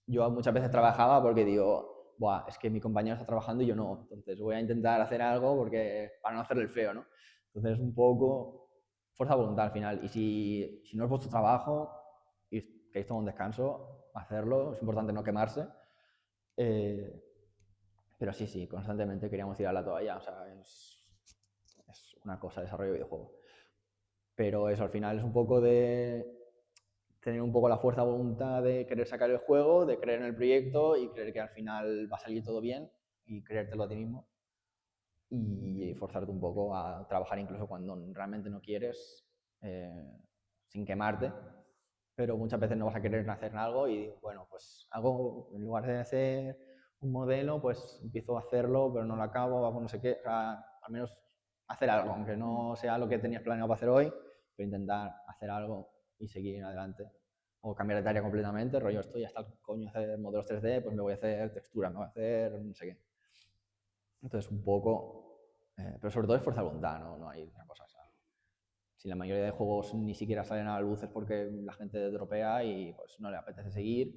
yo muchas veces trabajaba porque digo, buah, es que mi compañero está trabajando y yo no, entonces voy a intentar hacer algo porque, para no hacerle el feo, ¿no? Entonces un poco fuerza de voluntad al final, y si no es vuestro trabajo y queréis tomar un descanso, hacerlo, es importante no quemarse, pero sí, constantemente queríamos tirar la toalla, o sea, es una cosa de desarrollo de videojuegos. Pero eso al final es un poco de tener un poco la fuerza de voluntad de querer sacar el juego, de creer en el proyecto y creer que al final va a salir todo bien y creértelo a ti mismo y forzarte un poco a trabajar incluso cuando realmente no quieres, sin quemarte, pero muchas veces no vas a querer hacer algo y bueno, pues hago, en lugar de hacer un modelo, pues empiezo a hacerlo, pero no lo acabo, hago no sé qué, o sea, al menos hacer algo, aunque no sea lo que tenías planeado para hacer hoy, pero intentar hacer algo y seguir adelante. O cambiar de tarea completamente, rollo, estoy hasta el coño de hacer modelos 3D, pues me voy a hacer textura, me voy a hacer no sé qué. Entonces, un poco, pero sobre todo es fuerza de voluntad, no hay otra cosa. O sea, si la mayoría de juegos ni siquiera salen a la luz es porque la gente dropea y pues no le apetece seguir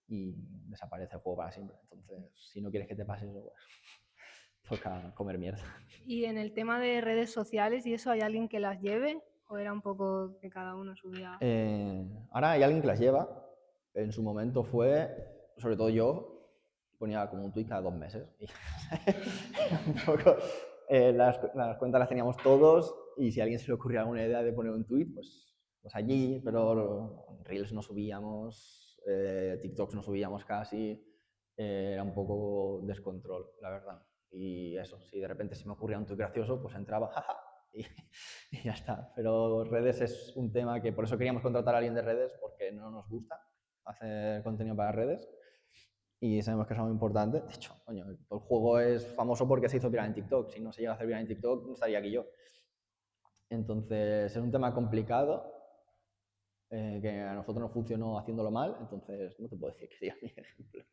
y desaparece el juego para siempre. Entonces, si no quieres que te pase eso, pues toca comer mierda. Y en el tema de redes sociales y eso, ¿hay alguien que las lleve? ¿O era un poco que cada uno subía? Ahora hay alguien que las lleva. En su momento fue sobre todo yo, ponía como un tweet cada 2 meses. Y un poco, las cuentas las teníamos todos y si a alguien se le ocurría alguna idea de poner un tweet, pues allí, pero Reels no subíamos, TikToks no subíamos casi, era un poco descontrol, la verdad. Y eso, si de repente se me ocurría un tweet gracioso, pues entraba, jaja, y, y ya está. Pero redes es un tema que por eso queríamos contratar a alguien de redes, porque no nos gusta hacer contenido para redes y sabemos que es algo importante. De hecho, coño, todo el juego es famoso porque se hizo viral en TikTok. Si no se llega a hacer viral en TikTok, no estaría aquí yo. Entonces, es un tema complicado que a nosotros nos funcionó haciéndolo mal, entonces no te puedo decir que sea mi ejemplo.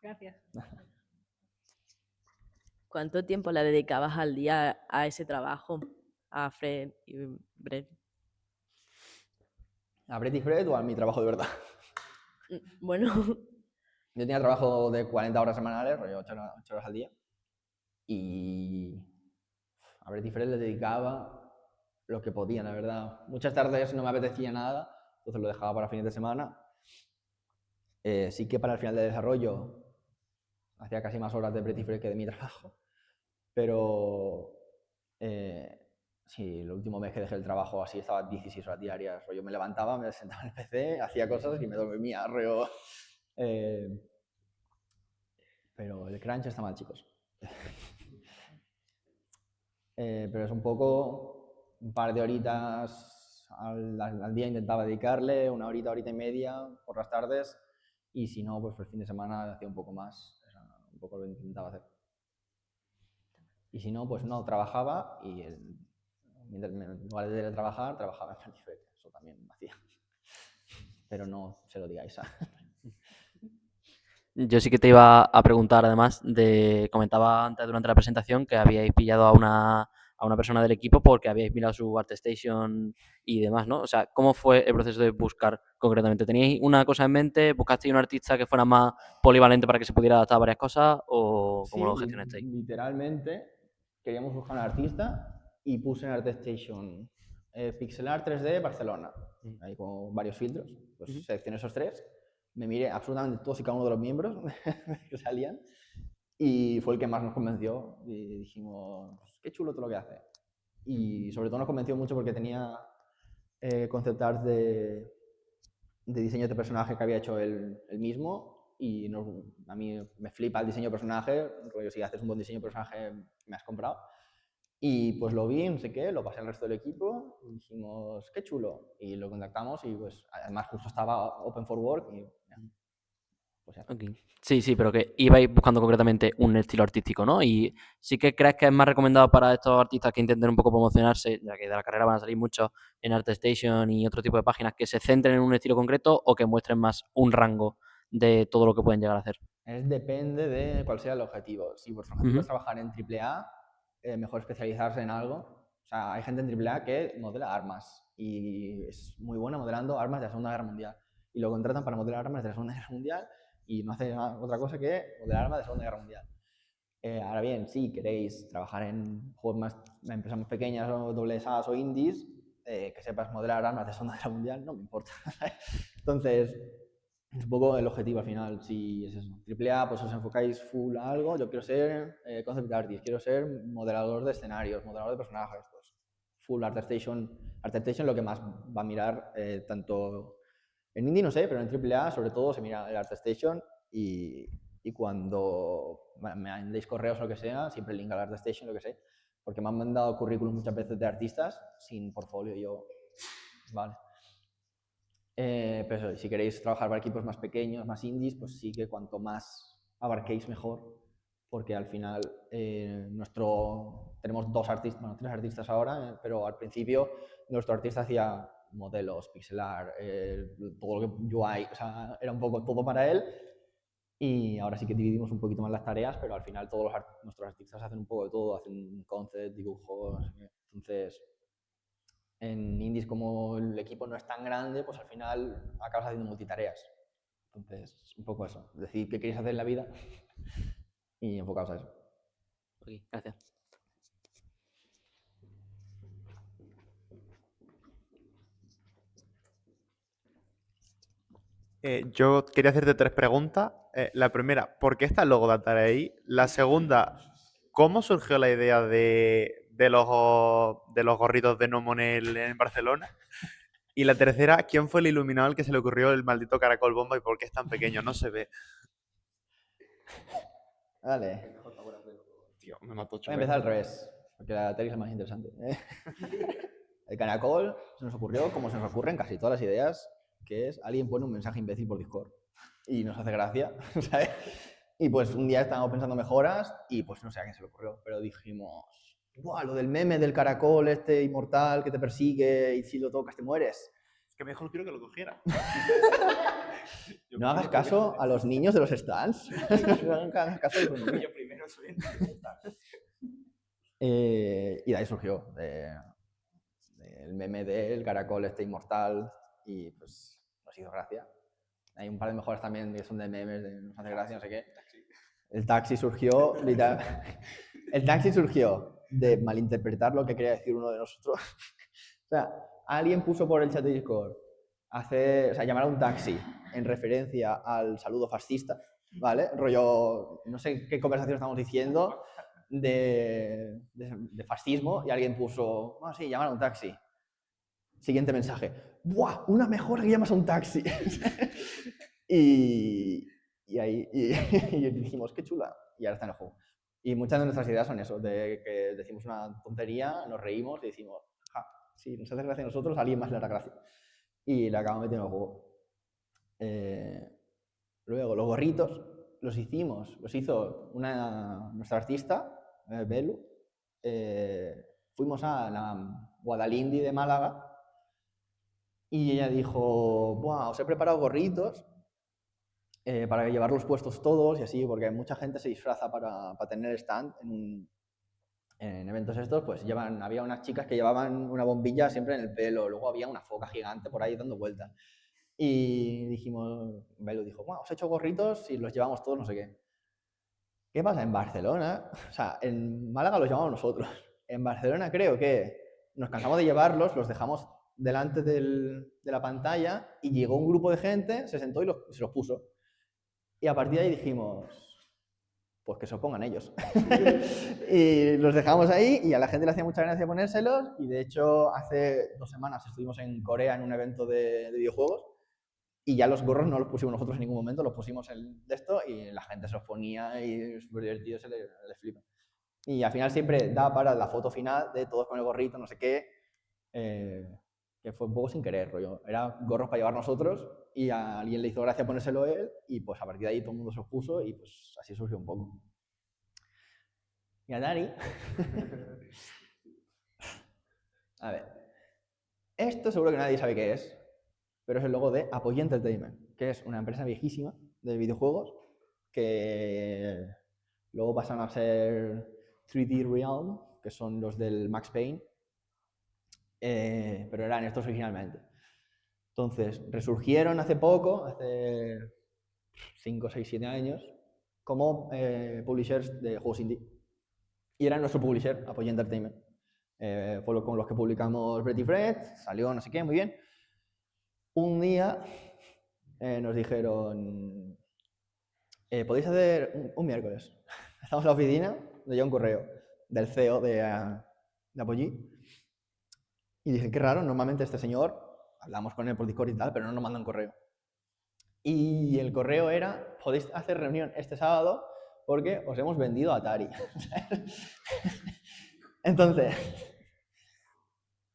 Gracias. ¿Cuánto tiempo le dedicabas al día a ese trabajo, a Fred y Brett? ¿A Pretty Fred o a mi trabajo de verdad? Bueno, Yo tenía trabajo de 40 horas semanales, rollo 8 horas al día. Y a Pretty Fred le dedicaba lo que podía, la verdad. Muchas tardes no me apetecía nada, entonces lo dejaba para fines de semana. Sí que para el final de desarrollo hacía casi más horas de Pretty Fred que de mi trabajo. Pero sí, el último mes que dejé el trabajo así estaba 16 horas diarias. Yo me levantaba, me sentaba en el PC, hacía cosas y me dormía. Pero el crunch está mal, chicos. Pero es un poco un par de horitas al día intentaba dedicarle, una horita, horita y media por las tardes, y si no, pues el fin de semana hacía un poco más, era un poco lo que intentaba hacer. Y si no, pues no, trabajaba y en lugar de trabajar, trabajaba en Planifer, eso también hacía. Pero no se lo digáis a... Yo sí que te iba a preguntar, además, comentaba antes durante la presentación que habíais pillado a una persona del equipo porque habíais mirado su ArtStation y demás, ¿no? O sea, ¿cómo fue el proceso de buscar concretamente? ¿Teníais una cosa en mente? ¿Buscasteis un artista que fuera más polivalente para que se pudiera adaptar a varias cosas? ¿O cómo lo gestionasteis? Literalmente queríamos buscar un artista y puse en ArtStation Pixel Art 3D Barcelona. Hay como varios filtros, pues seleccioné esos 3, me miré absolutamente todos y cada uno de los miembros que salían y fue el que más nos convenció y dijimos, qué chulo todo lo que hace. Y sobre todo nos convenció mucho porque tenía concept art de diseño de personaje que había hecho él mismo y a mí me flipa el diseño de personaje, si haces un buen diseño de personaje me has comprado. Y pues lo vi, no sé qué, lo pasé al resto del equipo y dijimos, qué chulo. Y lo contactamos y pues además justo estaba Open for Work y pues ya. Okay. Sí, sí, pero que ibais buscando concretamente un estilo artístico, ¿no? Y sí que crees que es más recomendado para estos artistas que intenten un poco promocionarse, ya que de la carrera van a salir muchos en ArtStation y otro tipo de páginas, que se centren en un estilo concreto o que muestren más un rango de todo lo que pueden llegar a hacer. Depende de cuál sea el objetivo. Si vuestro objetivo es trabajar en AAA, mejor especializarse en algo. O sea, hay gente en AAA que modela armas y es muy buena modelando armas de la Segunda Guerra Mundial. Y lo contratan para modelar armas de la Segunda Guerra Mundial y no hace otra cosa que modelar armas de la Segunda Guerra Mundial. Ahora bien, si queréis trabajar en juegos en empresas más pequeñas o doble SaaS o indies, que sepas modelar armas de Segunda Guerra Mundial, no me importa. Entonces, es un poco el objetivo al final. Si es eso, AAA, pues os enfocáis full a algo. Yo quiero ser concept artist, quiero ser modelador de escenarios, modelador de personajes. Pues full ArtStation. ArtStation lo que más va a mirar, tanto en indie no sé, pero en AAA sobre todo se mira el ArtStation y cuando me mandéis correos o lo que sea, siempre el link al ArtStation, lo que sé, porque me han mandado currículum muchas veces de artistas sin portfolio. Yo, vale. Pero si queréis trabajar para equipos más pequeños, más indies, pues sí que cuanto más abarquéis mejor, porque al final tenemos 2 artistas, bueno, 3 artistas ahora, pero al principio nuestro artista hacía modelos, pixelar, todo lo que UI, o sea, era un poco todo para él. Y ahora sí que dividimos un poquito más las tareas, pero al final todos nuestros artistas hacen un poco de todo, hacen concept, dibujos, entonces en indies como el equipo no es tan grande, pues al final acabas haciendo multitareas. Entonces, un poco eso, decir qué queréis hacer en la vida y enfocaos a eso. Ok, gracias. Yo quería hacerte 3 preguntas. La primera, ¿por qué está el logo de Atari ahí? La segunda, ¿cómo surgió la idea de los gorritos de No Monel en Barcelona? Y la tercera, ¿quién fue el iluminado al que se le ocurrió el maldito caracol bomba y por qué es tan pequeño? No se ve. Vale. Tío, me mató Voy a empezar al revés, porque la Atari es la más interesante. El caracol se nos ocurrió, como se nos ocurren casi todas las ideas, que es alguien pone un mensaje imbécil por Discord y nos hace gracia, ¿sabes? Y pues un día estábamos pensando mejoras y pues no sé a quién se le ocurrió, pero dijimos, ¡buah! Lo del meme del caracol este inmortal que te persigue y si lo tocas te mueres. Es que mejor quiero que lo cogiera. No hagas caso a los niños de los stands. No hagas caso a los niños. Yo primero soy Y de ahí surgió el meme del caracol este inmortal y pues nos hizo gracia. Hay un par de mejoras también que son de memes, de nos hace gracia, no sé qué. El taxi surgió, el taxi surgió de malinterpretar lo que quería decir uno de nosotros. O sea, alguien puso por el chat de Discord llamar a un taxi en referencia al saludo fascista, ¿vale? Rollo, no sé qué conversación estamos diciendo de fascismo y alguien puso, sí, llamar a un taxi. Siguiente mensaje, ¡buah! Una mejora que llamas a un taxi. y dijimos, qué chula, y ahora está en el juego. Y muchas de nuestras ideas son eso, de que decimos una tontería, nos reímos y decimos, ja, si nos hace gracia a nosotros, a alguien más le hará gracia. Y le acabamos metiendo en el juego. Luego, los gorritos los hizo nuestra artista, Belu. Fuimos a la Guadalindi de Málaga y ella dijo, ¡buah! Os he preparado gorritos para llevarlos puestos todos y así, porque mucha gente se disfraza para tener stand en eventos estos, pues había unas chicas que llevaban una bombilla siempre en el pelo, luego había una foca gigante por ahí dando vueltas. Y dijimos, Belu dijo, bueno, os he hecho gorritos y los llevamos todos, no sé qué. ¿Qué pasa? En Barcelona, o sea, en Málaga los llevamos nosotros. En Barcelona creo que nos cansamos de llevarlos, los dejamos delante de la pantalla y llegó un grupo de gente, se sentó y se los puso. Y a partir de ahí dijimos, pues que se opongan ellos. Y los dejamos ahí y a la gente le hacía mucha gracia ponérselos y de hecho hace 2 semanas estuvimos en Corea en un evento de videojuegos y ya los gorros no los pusimos nosotros en ningún momento, los pusimos de esto y la gente se los ponía y es súper divertido, se les flipa. Y al final siempre da para la foto final de todos con el gorrito, no sé qué, que fue un poco sin querer, rollo. Era gorros para llevar nosotros y a alguien le hizo gracia ponérselo él y pues a partir de ahí todo el mundo se los puso y pues así surgió un poco. Y Atari... A ver, esto seguro que nadie sabe qué es, pero es el logo de Apogee Entertainment, que es una empresa viejísima de videojuegos que luego pasan a ser 3D Realm, que son los del Max Payne, pero eran estos originalmente. Entonces, resurgieron hace poco, hace 5, 6, 7 años, como publishers de juegos indie. Y eran nuestro publisher, Apogee Entertainment. Fue con los que publicamos Pretty Fred, salió no sé qué, muy bien. Un día nos dijeron, podéis hacer un miércoles. Estamos en la oficina, nos llega un correo del CEO de Apogee. Y dije, qué raro, normalmente este señor, hablamos con él por Discord y tal, pero no nos manda un correo. Y el correo era, podéis hacer reunión este sábado porque os hemos vendido a Atari. Entonces,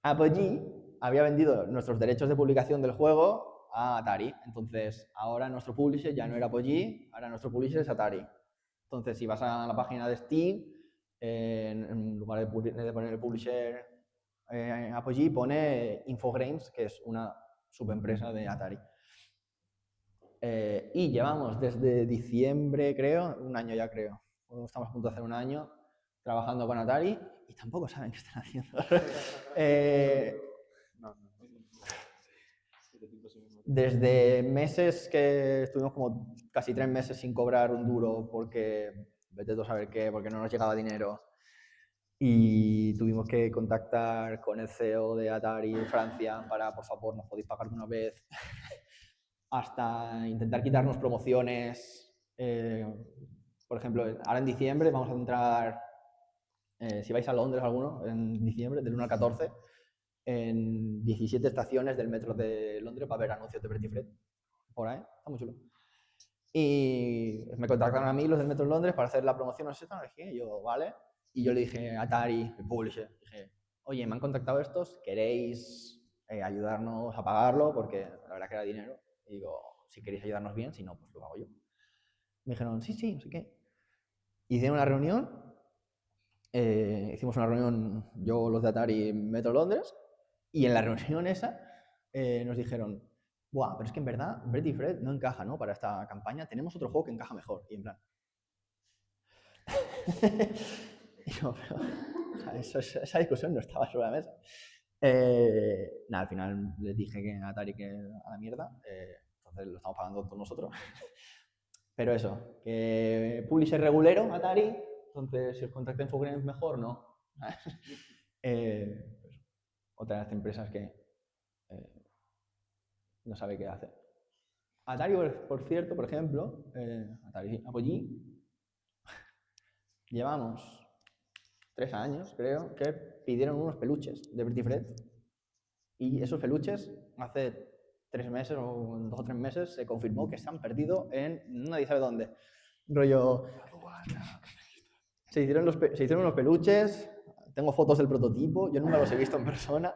Apogee había vendido nuestros derechos de publicación del juego a Atari. Entonces, ahora nuestro publisher ya no era Apogee, ahora nuestro publisher es Atari. Entonces, si vas a la página de Steam, en lugar de poner el publisher Apogee, pone Infogrames, que es una subempresa de Atari. Y llevamos desde diciembre, creo, un año ya creo, estamos a punto de hacer un año, trabajando con Atari y tampoco saben qué están haciendo. Desde meses que estuvimos como casi 3 meses sin cobrar un duro porque vete tú a saber qué, porque no nos llegaba dinero y tuvimos que contactar con el CEO de Atari en Francia para, por favor, nos podéis pagar de una vez. hasta intentar quitarnos promociones. Por ejemplo, ahora en diciembre vamos a entrar, si vais a Londres alguno, en diciembre, del 1 al 14, en 17 estaciones del metro de Londres va a haber anuncios de Bertie Fred. Por ahí, está muy chulo. Y me contactaron a mí los del metro de Londres para hacer la promoción, no sé, no sé qué, y yo, vale. Y yo le dije a Atari, el publisher, dije, oye, me han contactado estos, ¿queréis ayudarnos a pagarlo? Porque la verdad que era dinero. Y digo, si queréis ayudarnos bien, si no, pues lo hago yo. Me dijeron, sí, sí, no sé qué. Hicieron una reunión, hicimos una reunión yo, los de Atari, en Metro Londres, y en la reunión esa nos dijeron, buah, pero es que en verdad Bertie Fred no encaja, ¿no? Para esta campaña tenemos otro juego que encaja mejor. Y en plan... y yo, pero, o sea, esa discusión no estaba sobre la mesa. Nada, al final les dije que Atari que a la mierda, entonces lo estamos pagando todos nosotros. Pero eso, que publisher regulero, Atari, entonces si os contacta Infogrames mejor, no. Pues, otra de las empresas que no sabe qué hacer. Atari, por cierto, por ejemplo, Atari Apogee, llevamos 3 años, creo, que pidieron unos peluches de Bertie Fred. Y esos peluches, hace 3 meses o 2 o 3 meses, se confirmó que se han perdido en nadie sabe dónde. Rollo... Se hicieron unos peluches, tengo fotos del prototipo, yo nunca los he visto en persona,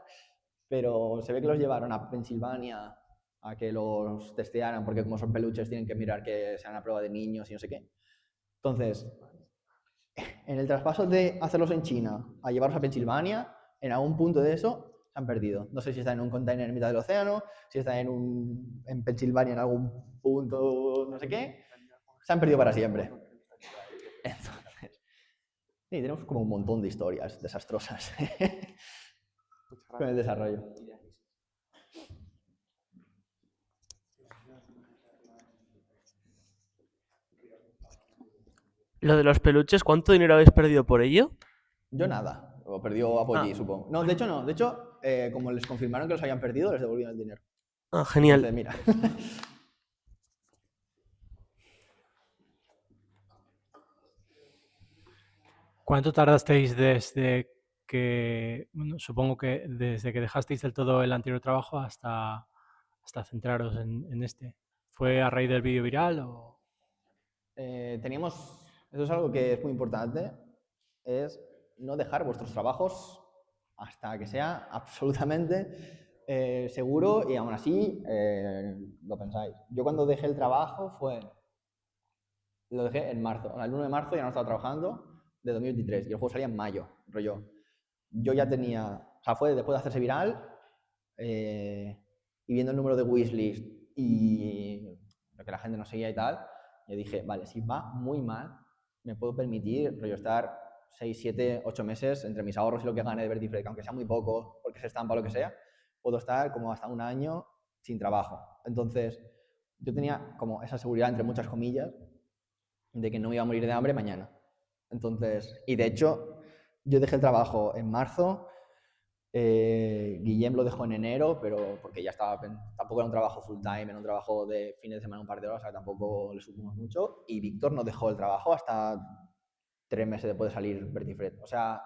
pero se ve que los llevaron a Pensilvania a que los testearan, porque como son peluches tienen que mirar que sean a prueba de niños y no sé qué. Entonces, en el traspaso de hacerlos en China a llevarlos a Pensilvania, en algún punto de eso se han perdido. No sé si está en un container en mitad del océano, si está en Pensilvania en algún punto, no sé qué. Se han perdido para siempre. Entonces, sí, tenemos como un montón de historias desastrosas con el desarrollo. Lo de los peluches, ¿cuánto dinero habéis perdido por ello? Yo nada, lo perdió Apogee, supongo. No, de hecho no. De hecho, como les confirmaron que los habían perdido, les devolvieron el dinero. Ah, genial. Entonces, mira. ¿Cuánto tardasteis desde que, bueno, supongo que desde que dejasteis del todo el anterior trabajo hasta centraros en este? ¿Fue a raíz del vídeo viral o...? Eso es algo que es muy importante, es no dejar vuestros trabajos hasta que sea absolutamente seguro y aún así lo pensáis. Yo cuando dejé el trabajo lo dejé en marzo, el 1 de marzo ya no estaba trabajando, de 2023, y el juego salía en mayo, rollo. Yo ya tenía, o sea, fue después de hacerse viral y viendo el número de wishlist y lo que la gente no seguía y tal, yo dije, vale, si va muy mal, me puedo permitir rollo estar 6, 7, 8 meses entre mis ahorros y lo que gane de Bertie Fred, aunque sea muy poco, porque se estampa o lo que sea, puedo estar como hasta 1 año sin trabajo. Entonces, yo tenía como esa seguridad, entre muchas comillas, de que no me iba a morir de hambre mañana. Entonces, y de hecho, yo dejé el trabajo en marzo, Guillem lo dejó en enero, pero porque ya estaba, tampoco era un trabajo full time, era un trabajo de fines de semana, un par de horas, o sea, tampoco le supimos mucho. Y Víctor no dejó el trabajo hasta 3 meses después de salir Bertie Fred. O sea,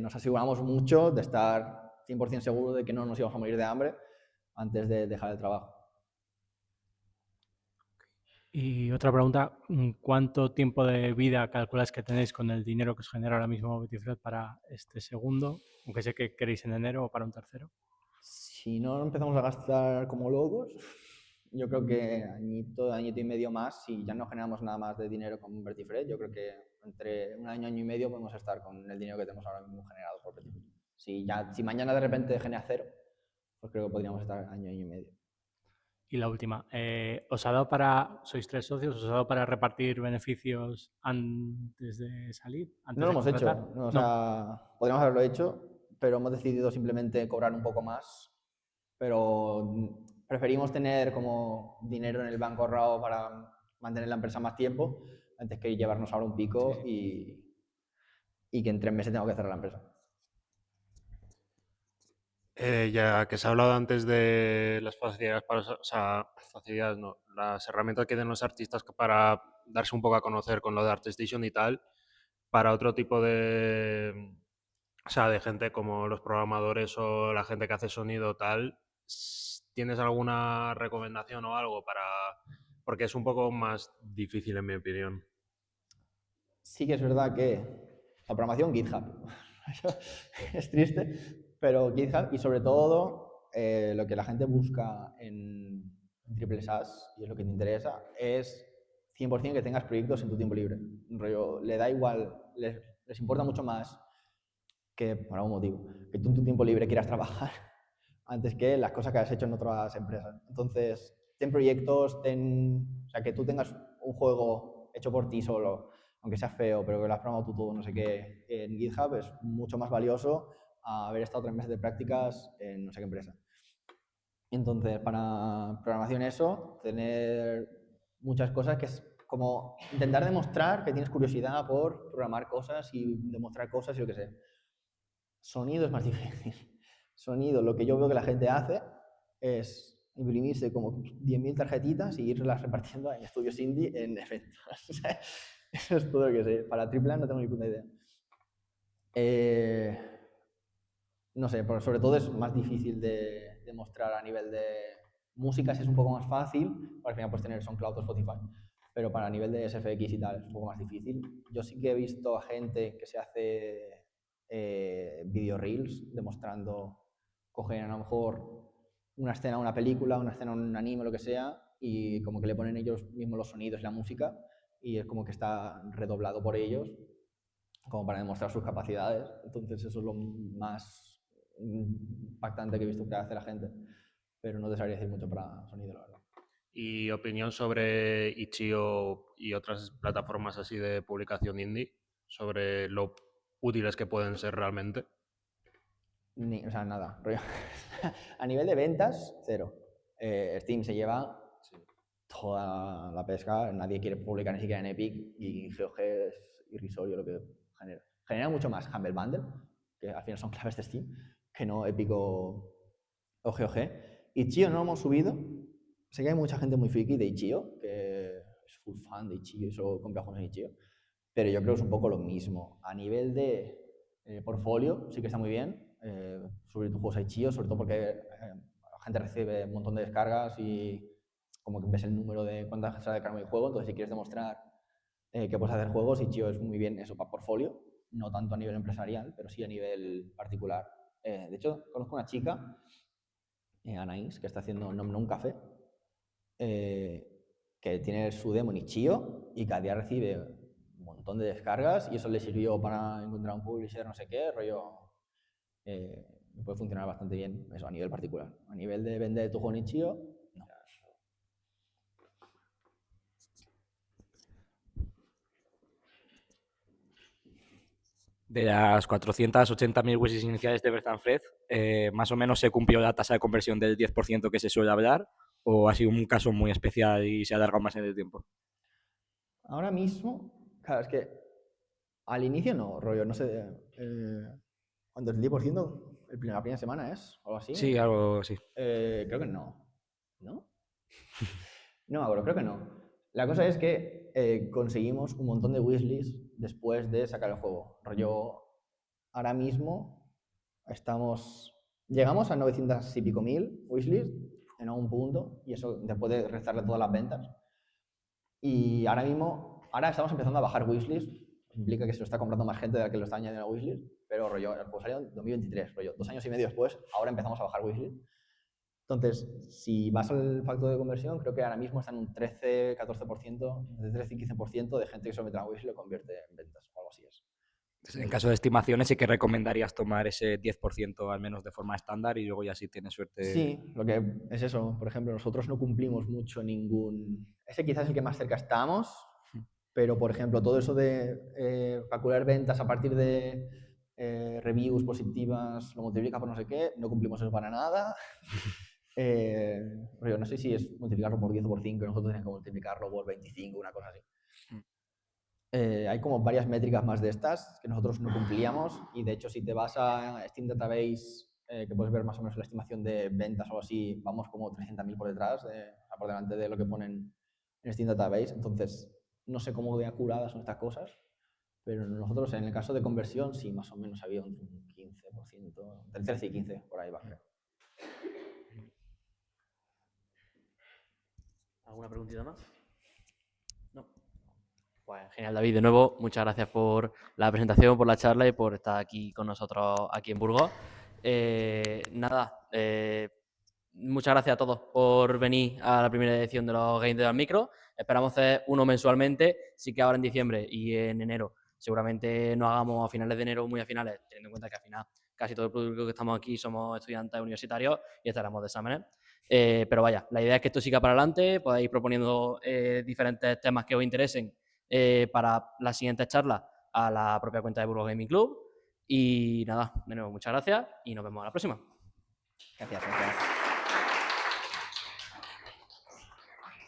nos aseguramos mucho de estar 100% seguros de que no nos íbamos a morir de hambre antes de dejar el trabajo. Y otra pregunta, ¿cuánto tiempo de vida calculáis que tenéis con el dinero que os genera ahora mismo Bertie Fred para este segundo? Aunque sé que queréis en enero o para un tercero. Si no empezamos a gastar como locos, yo creo que añito y medio más, si ya no generamos nada más de dinero con Bertie Fred, yo creo que entre 1 año, año y medio podemos estar con el dinero que tenemos ahora mismo generado por Bertie Fred. Si mañana de repente genera 0, pues creo que podríamos estar año y medio. Y la última, ¿os ha dado sois 3 socios, os ha dado para repartir beneficios antes de salir? Antes No lo de hemos hecho, contratar? no, o sea, podríamos haberlo hecho, pero hemos decidido simplemente cobrar un poco más, pero preferimos tener como dinero en el banco ahorrado para mantener la empresa más tiempo antes que llevarnos ahora un pico y que en 3 meses tengo que cerrar la empresa. Ya que se ha hablado antes de las facilidades o sea, facilidades no, las herramientas que tienen los artistas para darse un poco a conocer con lo de ArtStation y tal, para otro tipo de, o sea, de gente como los programadores o la gente que hace sonido tal, ¿tienes alguna recomendación o algo para...? Porque es un poco más difícil en mi opinión. Sí que es verdad que la programación GitHub es triste, pero GitHub y sobre todo lo que la gente busca en Triple SaaS y es lo que te interesa es 100% que tengas proyectos en tu tiempo libre. Rollo, le da igual, les importa mucho más que, por algún motivo, que tú en tu tiempo libre quieras trabajar antes que las cosas que has hecho en otras empresas. Entonces, ten proyectos, o sea, que tú tengas un juego hecho por ti solo, aunque sea feo, pero que lo has programado tú todo, no sé qué, en GitHub es mucho más valioso a haber estado 3 meses de prácticas en no sé qué empresa. Entonces, para programación eso, tener muchas cosas que es como intentar demostrar que tienes curiosidad por programar cosas y demostrar cosas y lo que sea. Sonido es más difícil. Sonido, lo que yo veo que la gente hace es imprimirse como 10.000 tarjetitas y irlas repartiendo en estudios indie en eventos. Eso es todo lo que sé. Para AAA no tengo ni puta idea. No sé, pero sobre todo es más difícil de mostrar a nivel de músicas es un poco más fácil, porque al final puedes tener SoundCloud o Spotify, pero para nivel de SFX y tal es un poco más difícil. Yo sí que he visto a gente que se hace video reels demostrando, cogen a lo mejor una escena de una película, una escena de un anime, lo que sea, y como que le ponen ellos mismos los sonidos y la música, y es como que está redoblado por ellos, como para demostrar sus capacidades. Entonces eso es lo más impactante que he visto que hace la gente, pero no te sabría decir mucho para sonido, la verdad. ¿Y opinión sobre Itch.io y otras plataformas así de publicación indie? Sobre lo útiles que pueden ser realmente. O sea, nada. A nivel de ventas, cero. Steam se lleva toda la pesca, nadie quiere publicar ni siquiera en Epic y GOG es irrisorio lo que genera. Genera mucho más Humble Bundle, que al final son claves de Steam, que no Epic o GOG. Itch.io no lo hemos subido. Sé que hay mucha gente muy friki de Itch.io, que es full fan de Itch.io y solo compra juegos en Itch.io, pero yo creo que es un poco lo mismo. A nivel de portfolio, sí que está muy bien subir tus juegos a Itch.io, sobre todo porque la gente recibe un montón de descargas y como que ves el número de cuántas se ha descargado mi juego, entonces si quieres demostrar que puedes hacer juegos, Itch.io es muy bien eso para portfolio, no tanto a nivel empresarial, pero sí a nivel particular. De hecho, conozco una chica, Anaís, que está haciendo Nom Nom Café, que tiene su demo en Itch.io y cada día recibe un montón de descargas y eso le sirvió para encontrar un publisher, no sé qué, rollo. Puede funcionar bastante bien eso a nivel particular. A nivel de vender tu juego en Itch.io, no. De las 480.000 wishes iniciales de Breath and Fred, más o menos se cumplió la tasa de conversión del 10% que se suele hablar, o ha sido un caso muy especial y se ha alargado más en el tiempo. Ahora mismo, claro, es que al inicio no, rollo, no sé, cuando el 10%, la primera semana es, o algo así. Sí, algo así. Creo que no. ¿No? No, ahora creo que no. La cosa es que conseguimos un montón de wishlists después de sacar el juego. Rollo, ahora mismo llegamos a 900 y pico mil wishlists en algún punto, y eso después de restarle todas las ventas. Y ahora estamos empezando a bajar wishlist, implica que se lo está comprando más gente de la que lo está añadiendo a wishlist, pero rollo, el juego salió en 2023, rollo, 2 años y medio después, ahora empezamos a bajar wishlist. Entonces, si vas al factor de conversión, creo que ahora mismo está en un 13-14%, de 13 y 15% de gente que se lo mete a la wishlist y lo convierte en ventas, o algo así es. En caso de estimaciones, sí que recomendarías tomar ese 10% al menos de forma estándar y luego ya si tienes suerte. Sí, lo que es eso. Por ejemplo, nosotros no cumplimos mucho ningún... Ese quizás es el que más cerca estamos, pero por ejemplo, todo eso de calcular ventas a partir de reviews positivas, lo multiplica por no sé qué, no cumplimos eso para nada. Yo no sé si es multiplicarlo por 10 o por 5, nosotros tenemos que multiplicarlo por 25, una cosa así. Hay como varias métricas más de estas que nosotros no cumplíamos y de hecho si te vas a Steam Database que puedes ver más o menos la estimación de ventas o algo así, vamos como 300.000 por detrás, por delante de lo que ponen en Steam Database. Entonces, no sé cómo de acuradas son estas cosas, pero nosotros en el caso de conversión sí, más o menos había un 15%, entre 13 y 15, por ahí va, creo. ¿Alguna preguntita más? No. Pues genial, David. De nuevo, muchas gracias por la presentación, por la charla y por estar aquí con nosotros aquí en Burgos. Muchas gracias a todos por venir a la primera edición de los Games de al Micro. Esperamos hacer uno mensualmente, sí que ahora en diciembre y en enero. Seguramente no hagamos a finales de enero, muy a finales, teniendo en cuenta que al final casi todo el público que estamos aquí somos estudiantes universitarios y estaremos de exámenes. Pero vaya, la idea es que esto siga para adelante, podéis ir proponiendo diferentes temas que os interesen para las siguientes charlas a la propia cuenta de Burgos Gaming Club. Y nada, de nuevo, muchas gracias y nos vemos a la próxima. Gracias.